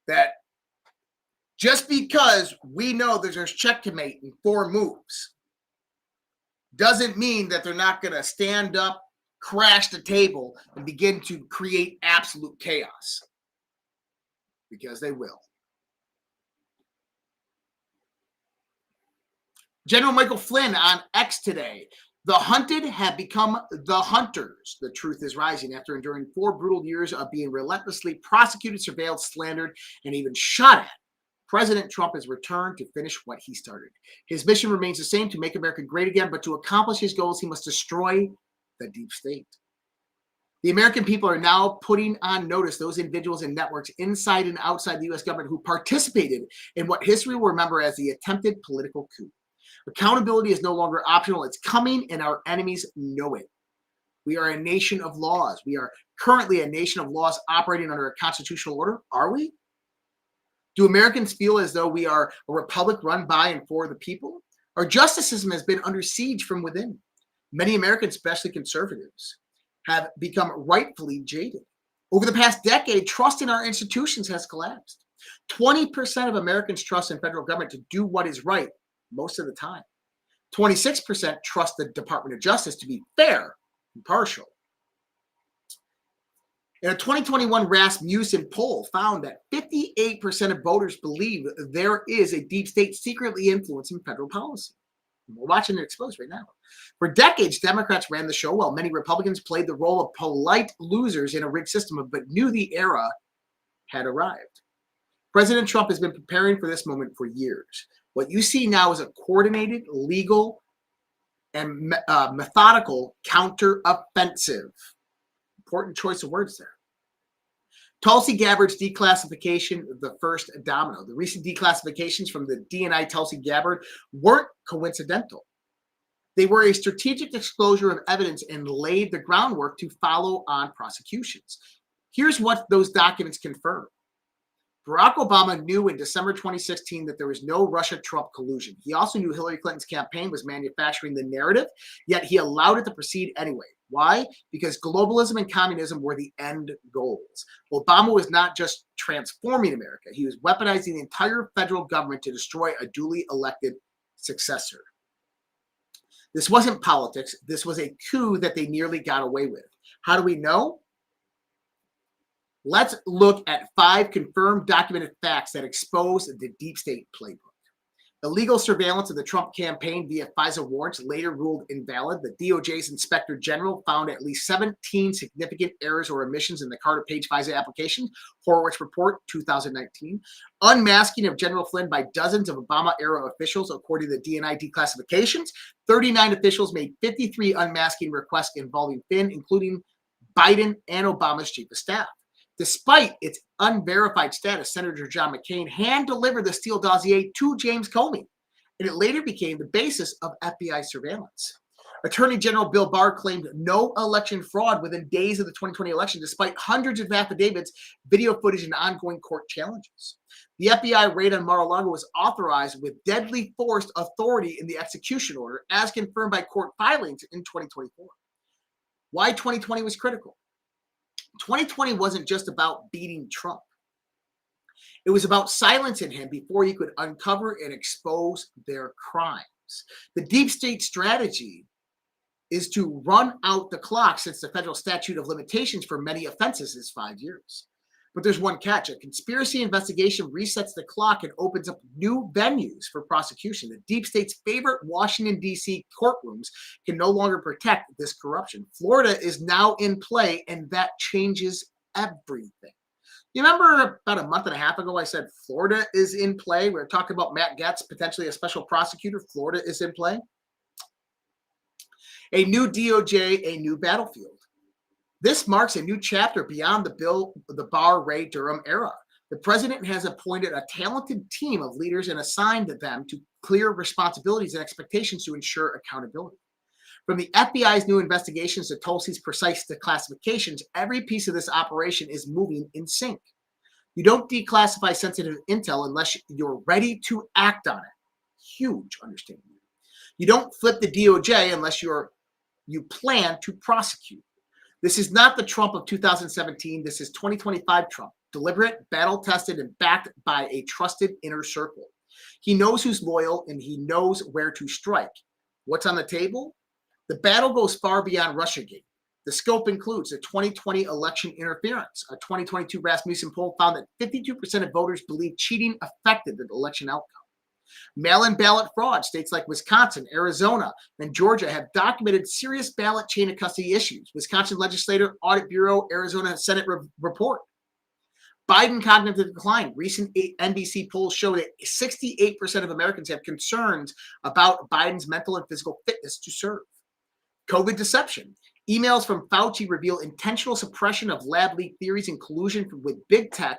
that just because we know there's checkmate in 4 moves doesn't mean that they're not going to stand up, crash the table, and begin to create absolute chaos. Because they will. General Michael Flynn on X today. The hunted have become the hunters. The truth is rising after enduring 4 brutal years of being relentlessly prosecuted, surveilled, slandered, and even shot at. President Trump has returned to finish what he started. His mission remains the same: to make America great again, but to accomplish his goals, he must destroy the deep state. The American people are now putting on notice those individuals and networks inside and outside the U.S. government who participated in what history will remember as the attempted political coup. Accountability is no longer optional. It's coming, and our enemies know it. We are a nation of laws. We are currently a nation of laws operating under a constitutional order. Are we? Do Americans feel as though we are a republic run by and for the people? Our justice system has been under siege from within. Many Americans, especially conservatives, have become rightfully jaded. Over the past decade, trust in our institutions has collapsed. 20% of Americans trust in federal government to do what is right most of the time. 26% trust the Department of Justice to be fair and impartial. And a 2021 Rasmussen poll found that 58% of voters believe there is a deep state secretly influencing federal policy. We're watching it exposed right now. For decades, Democrats ran the show while many Republicans played the role of polite losers in a rigged system, but knew the era had arrived. President Trump has been preparing for this moment for years. What you see now is a coordinated, legal, and methodical counter-offensive. Important choice of words there. Tulsi Gabbard's declassification, the first domino. The recent declassifications from the DNI Tulsi Gabbard weren't coincidental. They were a strategic disclosure of evidence and laid the groundwork to follow on prosecutions. Here's what those documents confirm. Barack Obama knew in December 2016 that there was no Russia-Trump collusion. He also knew Hillary Clinton's campaign was manufacturing the narrative, yet he allowed it to proceed anyway. Why? Because globalism and communism were the end goals. Obama was not just transforming America. He was weaponizing the entire federal government to destroy a duly elected successor. This wasn't politics. This was a coup that they nearly got away with. How do we know? Let's look at 5 confirmed documented facts that expose the deep state playbook. Illegal surveillance of the Trump campaign via FISA warrants later ruled invalid. The DOJ's Inspector General found at least 17 significant errors or omissions in the Carter Page FISA application. Horowitz Report, 2019. Unmasking of General Flynn by dozens of Obama-era officials, according to the DNI declassifications. 39 officials made 53 unmasking requests involving Flynn, including Biden and Obama's chief of staff. Despite its unverified status, Senator John McCain hand-delivered the Steele dossier to James Comey, and it later became the basis of FBI surveillance. Attorney General Bill Barr claimed no election fraud within days of the 2020 election, despite hundreds of affidavits, video footage, and ongoing court challenges. The FBI raid on Mar-a-Lago was authorized with deadly force authority in the execution order, as confirmed by court filings in 2024. Why 2020 was critical? 2020 wasn't just about beating Trump. It was about silencing him before he could uncover and expose their crimes. The deep state strategy is to run out the clock, since the federal statute of limitations for many offenses is 5 years. But there's one catch. A conspiracy investigation resets the clock and opens up new venues for prosecution. The deep state's favorite Washington, D.C. courtrooms can no longer protect this corruption. Florida is now in play, and that changes everything. You remember about a month and a half ago, I said Florida is in play. We were talking about Matt Gaetz, potentially a special prosecutor. Florida is in play. A new DOJ, a new battlefield. This marks a new chapter beyond the Barr-Ray Durham era. The president has appointed a talented team of leaders and assigned them to clear responsibilities and expectations to ensure accountability. From the FBI's new investigations to Tulsi's precise declassifications, every piece of this operation is moving in sync. You don't declassify sensitive intel unless you're ready to act on it. Huge understanding. You don't flip the DOJ unless you plan to prosecute. This is not the Trump of 2017. This is 2025 Trump, deliberate, battle-tested, and backed by a trusted inner circle. He knows who's loyal, and he knows where to strike. What's on the table? The battle goes far beyond Russiagate. The scope includes the 2020 election interference. A 2022 Rasmussen poll found that 52% of voters believe cheating affected the election outcome. Mail-in ballot fraud. States like Wisconsin, Arizona, and Georgia have documented serious ballot chain of custody issues. Wisconsin Legislative Audit Bureau, Arizona Senate report. Biden cognitive decline. Recent NBC polls show that 68% of Americans have concerns about Biden's mental and physical fitness to serve. COVID deception. Emails from Fauci reveal intentional suppression of lab leak theories and collusion with big tech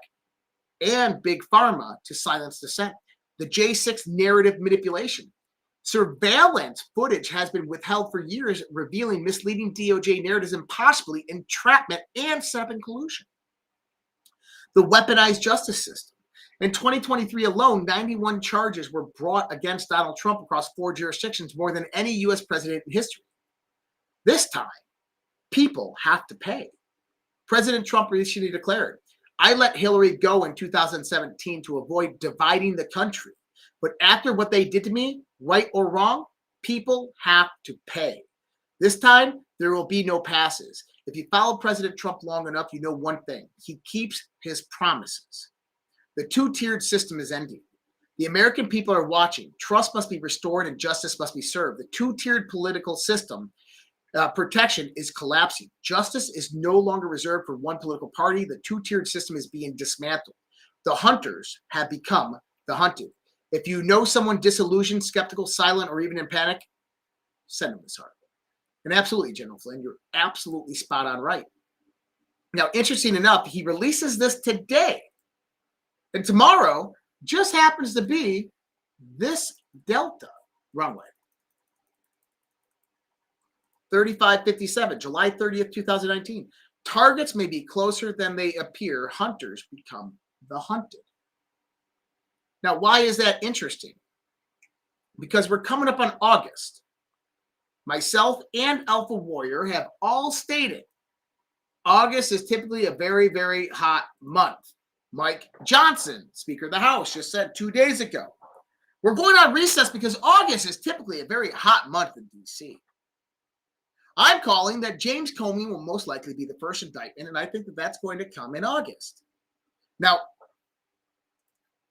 and big pharma to silence dissent. The J6 narrative manipulation. Surveillance footage has been withheld for years, revealing misleading DOJ narratives and possibly entrapment and setup and collusion. The weaponized justice system. In 2023 alone, 91 charges were brought against Donald Trump across 4 jurisdictions, more than any U.S. president in history. This time, people have to pay. President Trump recently declared, I let Hillary go in 2017 to avoid dividing the country. But after what they did to me, right or wrong, people have to pay. This time, there will be no passes. If you follow President Trump long enough, you know one thing. He keeps his promises. The 2-tiered system is ending. The American people are watching. Trust must be restored and justice must be served. The two-tiered political system protection is collapsing. Justice is no longer reserved for one political party. The two-tiered system is being dismantled. The hunters have become the hunted. If you know someone disillusioned, skeptical, silent, or even in panic, send them this article. And absolutely, General Flynn, you're absolutely spot on right. Now, interesting enough, he releases this today. And tomorrow just happens to be this Delta runway. 3557, July 30th, 2019. Targets may be closer than they appear. Hunters become the hunted. Now, why is that interesting? Because we're coming up on August. Myself and Alpha Warrior have all stated August is typically a very, very hot month. Mike Johnson, Speaker of the House, just said 2 days ago, we're going on recess because August is typically a very hot month in D.C. I'm calling that James Comey will most likely be the first indictment, and I think that that's going to come in August. Now,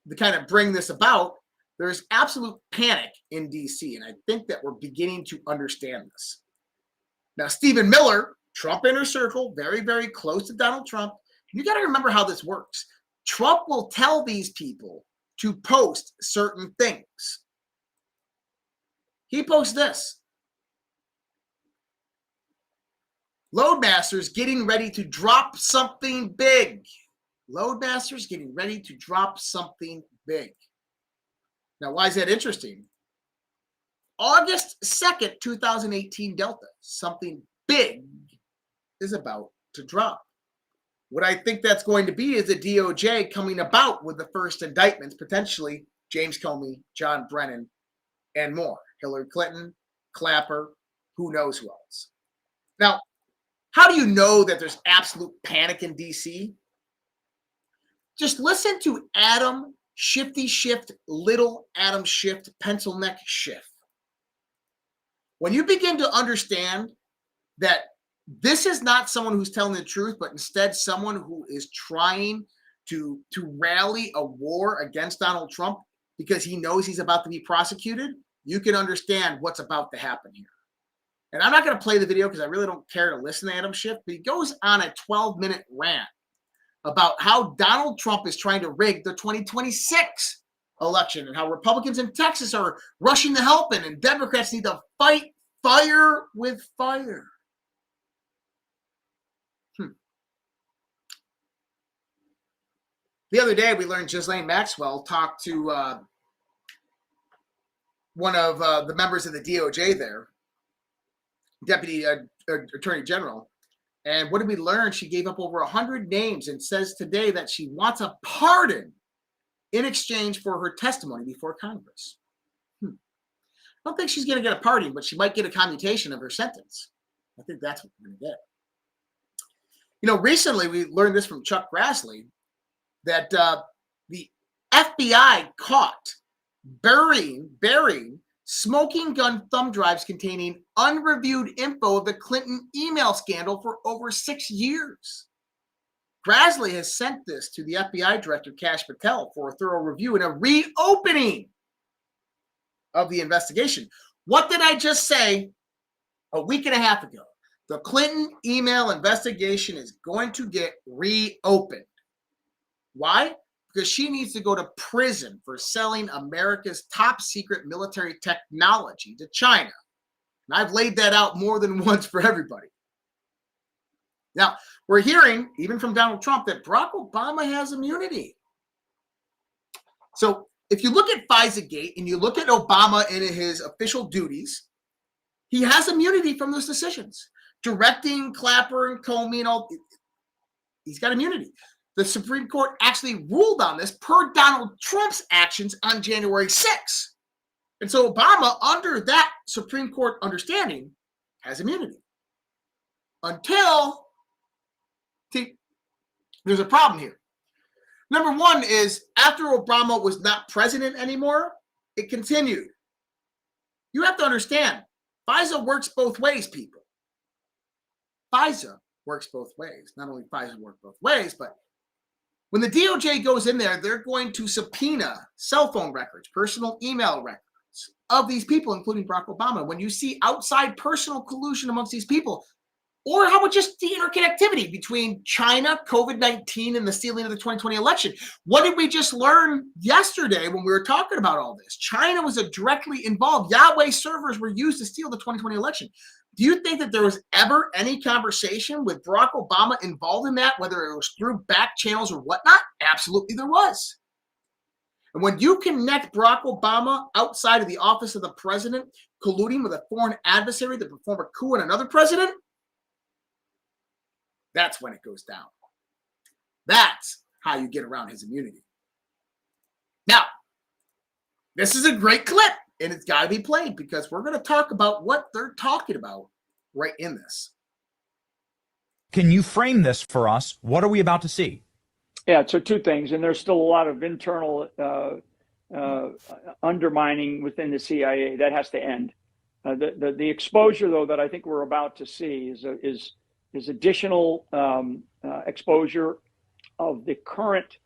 to kind of bring this about, there's absolute panic in D.C., and I think that we're beginning to understand this. Now, Stephen Miller, Trump inner circle, very, very close to Donald Trump. You got to remember how this works. Trump will tell these people to post certain things. He posts this. Loadmasters getting ready to drop something big. Loadmasters getting ready to drop something big. Now, why is that interesting? August 2nd, 2018 Delta. Something big is about to drop. What I think that's going to be is the DOJ coming about with the first indictments, potentially James Comey, John Brennan, and more. Hillary Clinton, Clapper, who knows who else. Now, how do you know that there's absolute panic in D.C.? Just listen to Adam Shifty Shift, Little Adam Shift, Pencil Neck Shift. When you begin to understand that this is not someone who's telling the truth, but instead someone who is trying to rally a war against Donald Trump because he knows he's about to be prosecuted, you can understand what's about to happen here. And I'm not going to play the video because I really don't care to listen to Adam Schiff, but he goes on a 12-minute rant about how Donald Trump is trying to rig the 2026 election and how Republicans in Texas are rushing to help him and Democrats need to fight fire with fire. The other day, we learned Ghislaine Maxwell talked to one of the members of the DOJ there, Deputy Attorney General. And what did we learn? She gave up over 100 names and says today that she wants a pardon in exchange for her testimony before Congress. I don't think she's going to get a pardon, but she might get a commutation of her sentence. I think that's what we're going to get. You know, recently we learned this from Chuck Grassley, that the FBI caught burying smoking gun thumb drives containing unreviewed info of the Clinton email scandal for over 6 years. Grassley has sent this to the FBI Director, Kash Patel, for a thorough review and a reopening of the investigation. What did I just say a week and a half ago? The Clinton email investigation is going to get reopened. Why? Because she needs to go to prison for selling America's top secret military technology to China. And I've laid that out more than once for everybody. Now, we're hearing, even from Donald Trump, that Barack Obama has immunity. So if you look at FISA-gate and you look at Obama in his official duties, he has immunity from those decisions. Directing Clapper and Comey and all, he's got immunity. The Supreme Court actually ruled on this per Donald Trump's actions on January 6th. And so Obama, under that Supreme Court understanding, has immunity. Until, see, there's a problem here. Number one is after Obama was not president anymore, it continued. You have to understand, FISA works both ways, people. FISA works both ways. Not only FISA works both ways, but When the DOJ goes in there, they're going to subpoena cell phone records, personal email records of these people, including Barack Obama. When you see outside personal collusion amongst these people, or how about just the interconnectivity between China, COVID-19, and the stealing of the 2020 election? What did we just learn yesterday when we were talking about all this? China was directly involved. Yahweh servers were used to steal the 2020 election. Do you think that there was ever any conversation with Barack Obama involved in that, whether it was through back channels or whatnot? Absolutely there was. And when you connect Barack Obama outside of the office of the president, colluding with a foreign adversary to perform a coup on another president, that's when it goes down. That's how you get around his immunity. Now, this is a great clip, and it's got to be played because we're going to talk about what they're talking about right in this. Can you frame this for us? What are we about to see? Yeah, so two things, and there's still a lot of internal undermining within the CIA that has to end. The exposure, though, that I think we're about to see is additional exposure of the current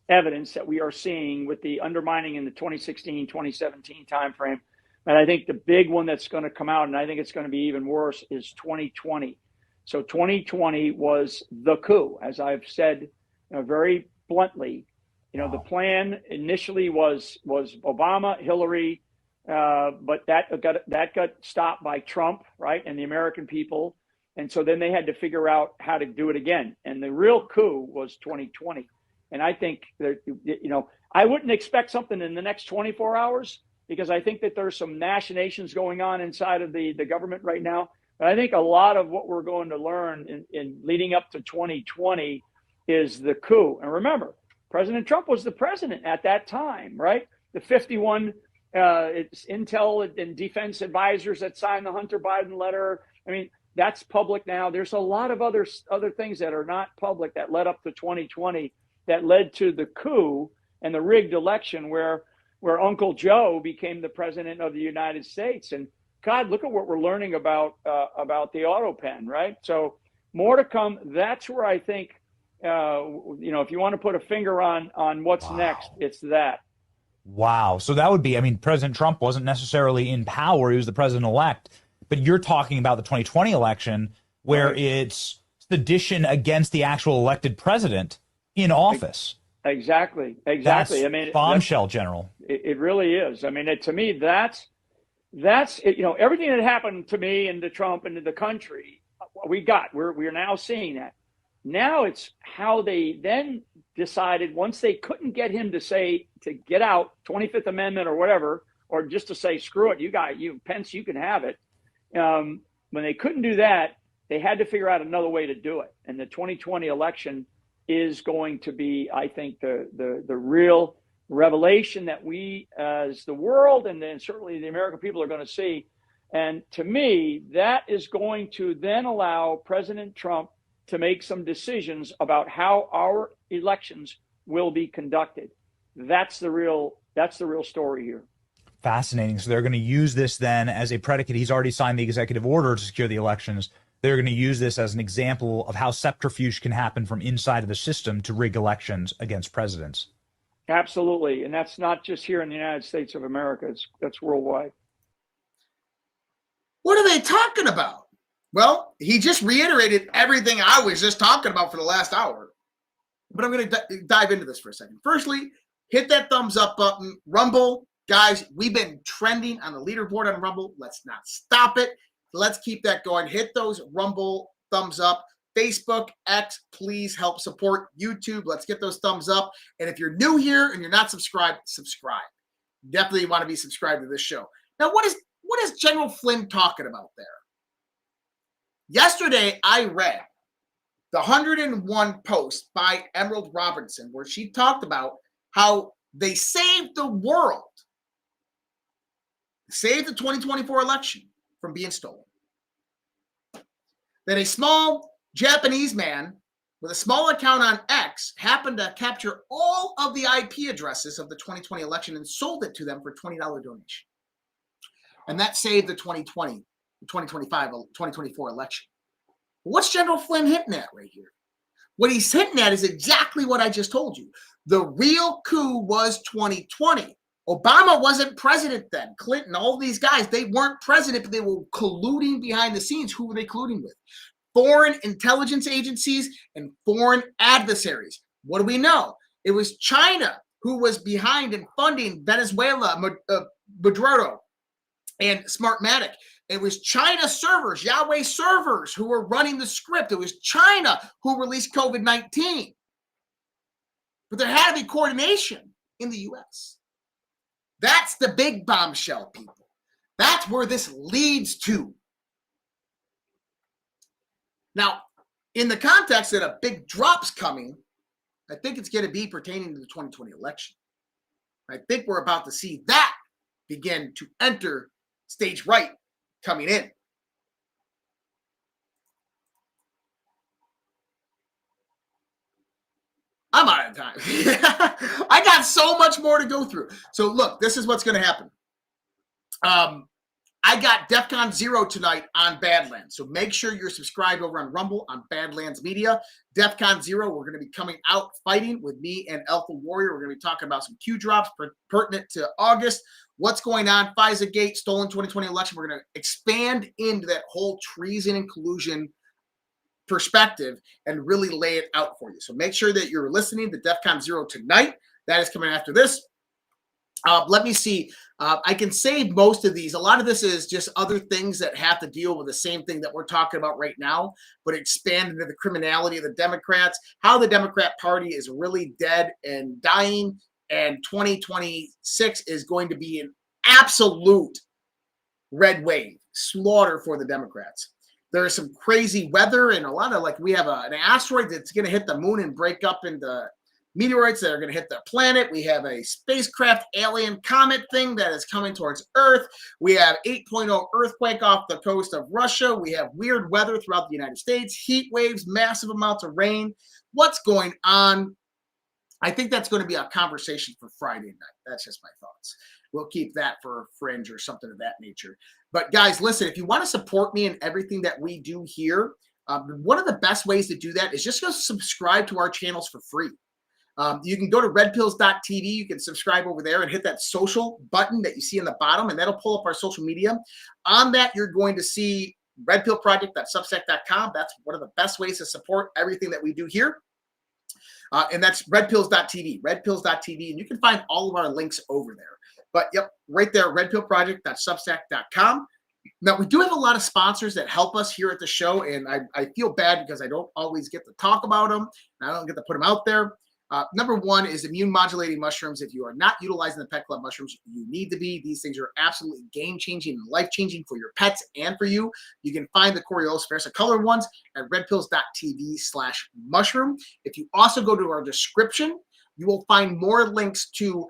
evidence that we are seeing with the undermining in the 2016, 2017 timeframe. And I think the big one that's going to come out, and I think it's going to be even worse, is 2020. So 2020 was the coup, as I've said very bluntly. The plan initially was Obama, Hillary, but that got stopped by Trump, right, and the American people. And so then they had to figure out how to do it again. And the real coup was 2020. And I think that, I wouldn't expect something in the next 24 hours because I think that there's some machinations going on inside of the government right now. But I think a lot of what we're going to learn in leading up to 2020 is the coup. And remember, President Trump was the president at that time, right? The 51 it's intel and defense advisors that signed the Hunter Biden letter. I mean, that's public now. There's a lot of other things that are not public that led up to 2020 that led to the coup and the rigged election where Uncle Joe became the president of the United States. And God, look at what we're learning about the auto pen, right? So more to come. That's where I think, if you want to put a finger on what's next, it's that. Wow. So that would be, President Trump wasn't necessarily in power. He was the president-elect. But you're talking about the 2020 election where it's sedition against the actual elected president in office. Exactly. That's bombshell, General. It really is. To me, that's everything that happened to me and to Trump and to the country, we're now seeing that. Now it's how they then decided once they couldn't get him to get out 25th Amendment or whatever, or just to say, screw it, you Pence, you can have it. When they couldn't do that, they had to figure out another way to do it. And the 2020 election is going to be, I think, the real revelation that we as the world and then certainly the American people are going to see. And to me, that is going to then allow President Trump to make some decisions about how our elections will be conducted. That's the real story here. Fascinating. So they're going to use this then as a predicate. He's already signed the executive order to secure the elections. They're going to use this as an example of how subterfuge can happen from inside of the system to rig elections against presidents. Absolutely. And that's not just here in the United States of America. That's worldwide. What are they talking about? Well, he just reiterated everything I was just talking about for the last hour. But I'm going to dive into this for a second. Firstly, hit that thumbs up button. Rumble. Guys, we've been trending on the leaderboard on Rumble. Let's not stop it. Let's keep that going. Hit those Rumble thumbs up. Facebook, X, please help support YouTube. Let's get those thumbs up. And if you're new here and you're not subscribed, subscribe. Definitely want to be subscribed to this show. Now, what is General Flynn talking about there? Yesterday, I read the 101 post by Emerald Robinson where she talked about how they saved the world, saved the 2024 election from being stolen. That a small Japanese man with a small account on X happened to capture all of the IP addresses of the 2020 election and sold it to them for $20 donation. And that saved the 2020, 2025, 2024 election. What's General Flynn hitting at right here? What he's hinting at is exactly what I just told you. The real coup was 2020. Obama wasn't president then. Clinton, all these guys, they weren't president, but they were colluding behind the scenes. Who were they colluding with? Foreign intelligence agencies and foreign adversaries. What do we know? It was China who was behind and funding Venezuela, Maduro, and Smartmatic. It was China servers, Yahweh servers, who were running the script. It was China who released COVID-19. But there had to be coordination in the U.S. That's the big bombshell, people. That's where this leads to. Now, in the context that a big drop's coming, I think it's going to be pertaining to the 2020 election. I think we're about to see that begin to enter stage right coming in. I'm out of time. I got so much more to go through. So look, this is what's going to happen. I got DEFCON 0 tonight on Badlands. So make sure you're subscribed over on Rumble on Badlands Media. DEFCON 0, we're going to be coming out fighting with me and Alpha Warrior. We're going to be talking about some Q drops pertinent to August. What's going on? FISA Gate, stolen 2020 election. We're going to expand into that whole treason and collusion perspective and really lay it out for you. So make sure that you're listening to DEFCON 0 tonight. That is coming after this. Let me see. I can save most of these. A lot of this is just other things that have to deal with the same thing that we're talking about right now, but expand into the criminality of the Democrats, how the Democrat Party is really dead and dying, and 2026 is going to be an absolute red wave, slaughter for the Democrats. There is some crazy weather and a lot of, like, we have an asteroid that's going to hit the moon and break up into meteorites that are going to hit the planet. We have a spacecraft alien comet thing that is coming towards Earth. We have 8.0 earthquake off the coast of Russia. We have weird weather throughout the United States, heat waves, massive amounts of rain. What's going on? I think that's going to be a conversation for Friday night. That's just my thoughts. We'll keep that for Fringe or something of that nature. But guys, listen, if you want to support me in everything that we do here, one of the best ways to do that is just go subscribe to our channels for free. You can go to redpills.tv. You can subscribe over there and hit that social button that you see in the bottom, and that'll pull up our social media. On that, you're going to see redpillproject.substack.com. That's one of the best ways to support everything that we do here. And that's redpills.tv, redpills.tv, and you can find all of our links over there. But yep, right there, redpillproject.substack.com. Now, we do have a lot of sponsors that help us here at the show, and I feel bad because I don't always get to talk about them, and I don't get to put them out there. Number one is immune modulating mushrooms. If you are not utilizing the Pet Club mushrooms, you need to be. These things are absolutely game-changing and life-changing for your pets and for you. You can find the Coriolis Versicolor ones at redpills.tv/mushroom. If you also go to our description, you will find more links to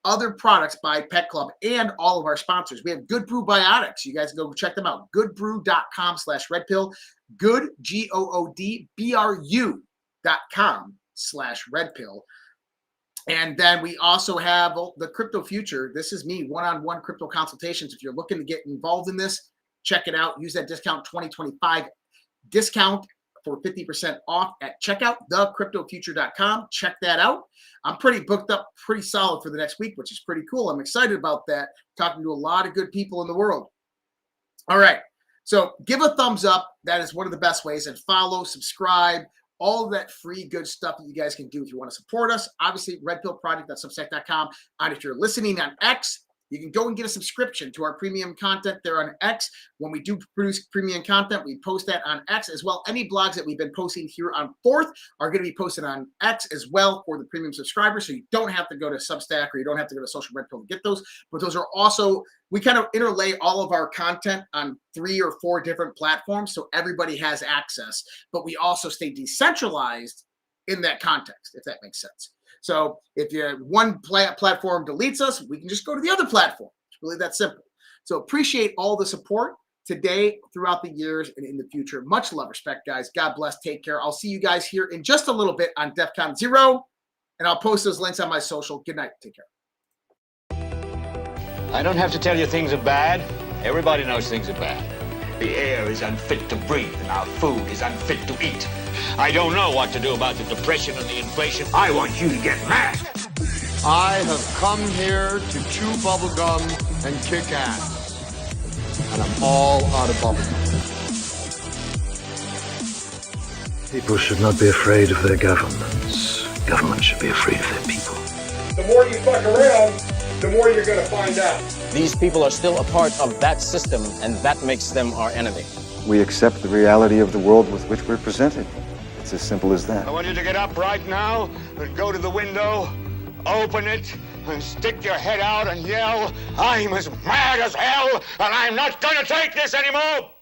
other products by Pet Club and all of our sponsors. We have GOODBRU BIOTICS. You guys can go check them out. GOODBRU.com/redpill. Good, GOODBRU.com/redpill. And then we also have the Crypto Future. This is me, one-on-one crypto consultations. If you're looking to get involved in this, check it out. Use that discount 2025 discount for 50% off at checkout, thecryptofuture.com. Check that out. I'm pretty booked up, pretty solid for the next week, which is pretty cool. I'm excited about that, talking to a lot of good people in the world. All right. So give a thumbs up. That is one of the best ways. And follow, subscribe, all of that free good stuff that you guys can do if you want to support us. Obviously, redpillproject.substack.com. And if you're listening on X, you can go and get a subscription to our premium content there on X. When we do produce premium content, we post that on X as well. Any blogs that we've been posting here on 4th are going to be posted on X as well for the premium subscribers. So you don't have to go to Substack or you don't have to go to Social Red Pill to get those. But those are also, we kind of interlay all of our content on 3 or 4 different platforms so everybody has access. But we also stay decentralized in that context, if that makes sense. So if one platform deletes us, we can just go to the other platform. It's really that simple. So appreciate all the support today, throughout the years, and in the future. Much love, respect, guys. God bless. Take care. I'll see you guys here in just a little bit on DEFCON 0, and I'll post those links on my social. Good night. Take care. I don't have to tell you things are bad. Everybody knows things are bad. The air is unfit to breathe, and our food is unfit to eat. I don't know what to do about the depression and the inflation. I want you to get mad. I have come here to chew bubblegum and kick ass. And I'm all out of bubblegum. People should not be afraid of their governments. Governments should be afraid of their people. The more you fuck around, the more you're going to find out. These people are still a part of that system, and that makes them our enemy. We accept the reality of the world with which we're presented. It's as simple as that. I want you to get up right now and go to the window, open it, and stick your head out and yell, I'm as mad as hell, and I'm not going to take this anymore!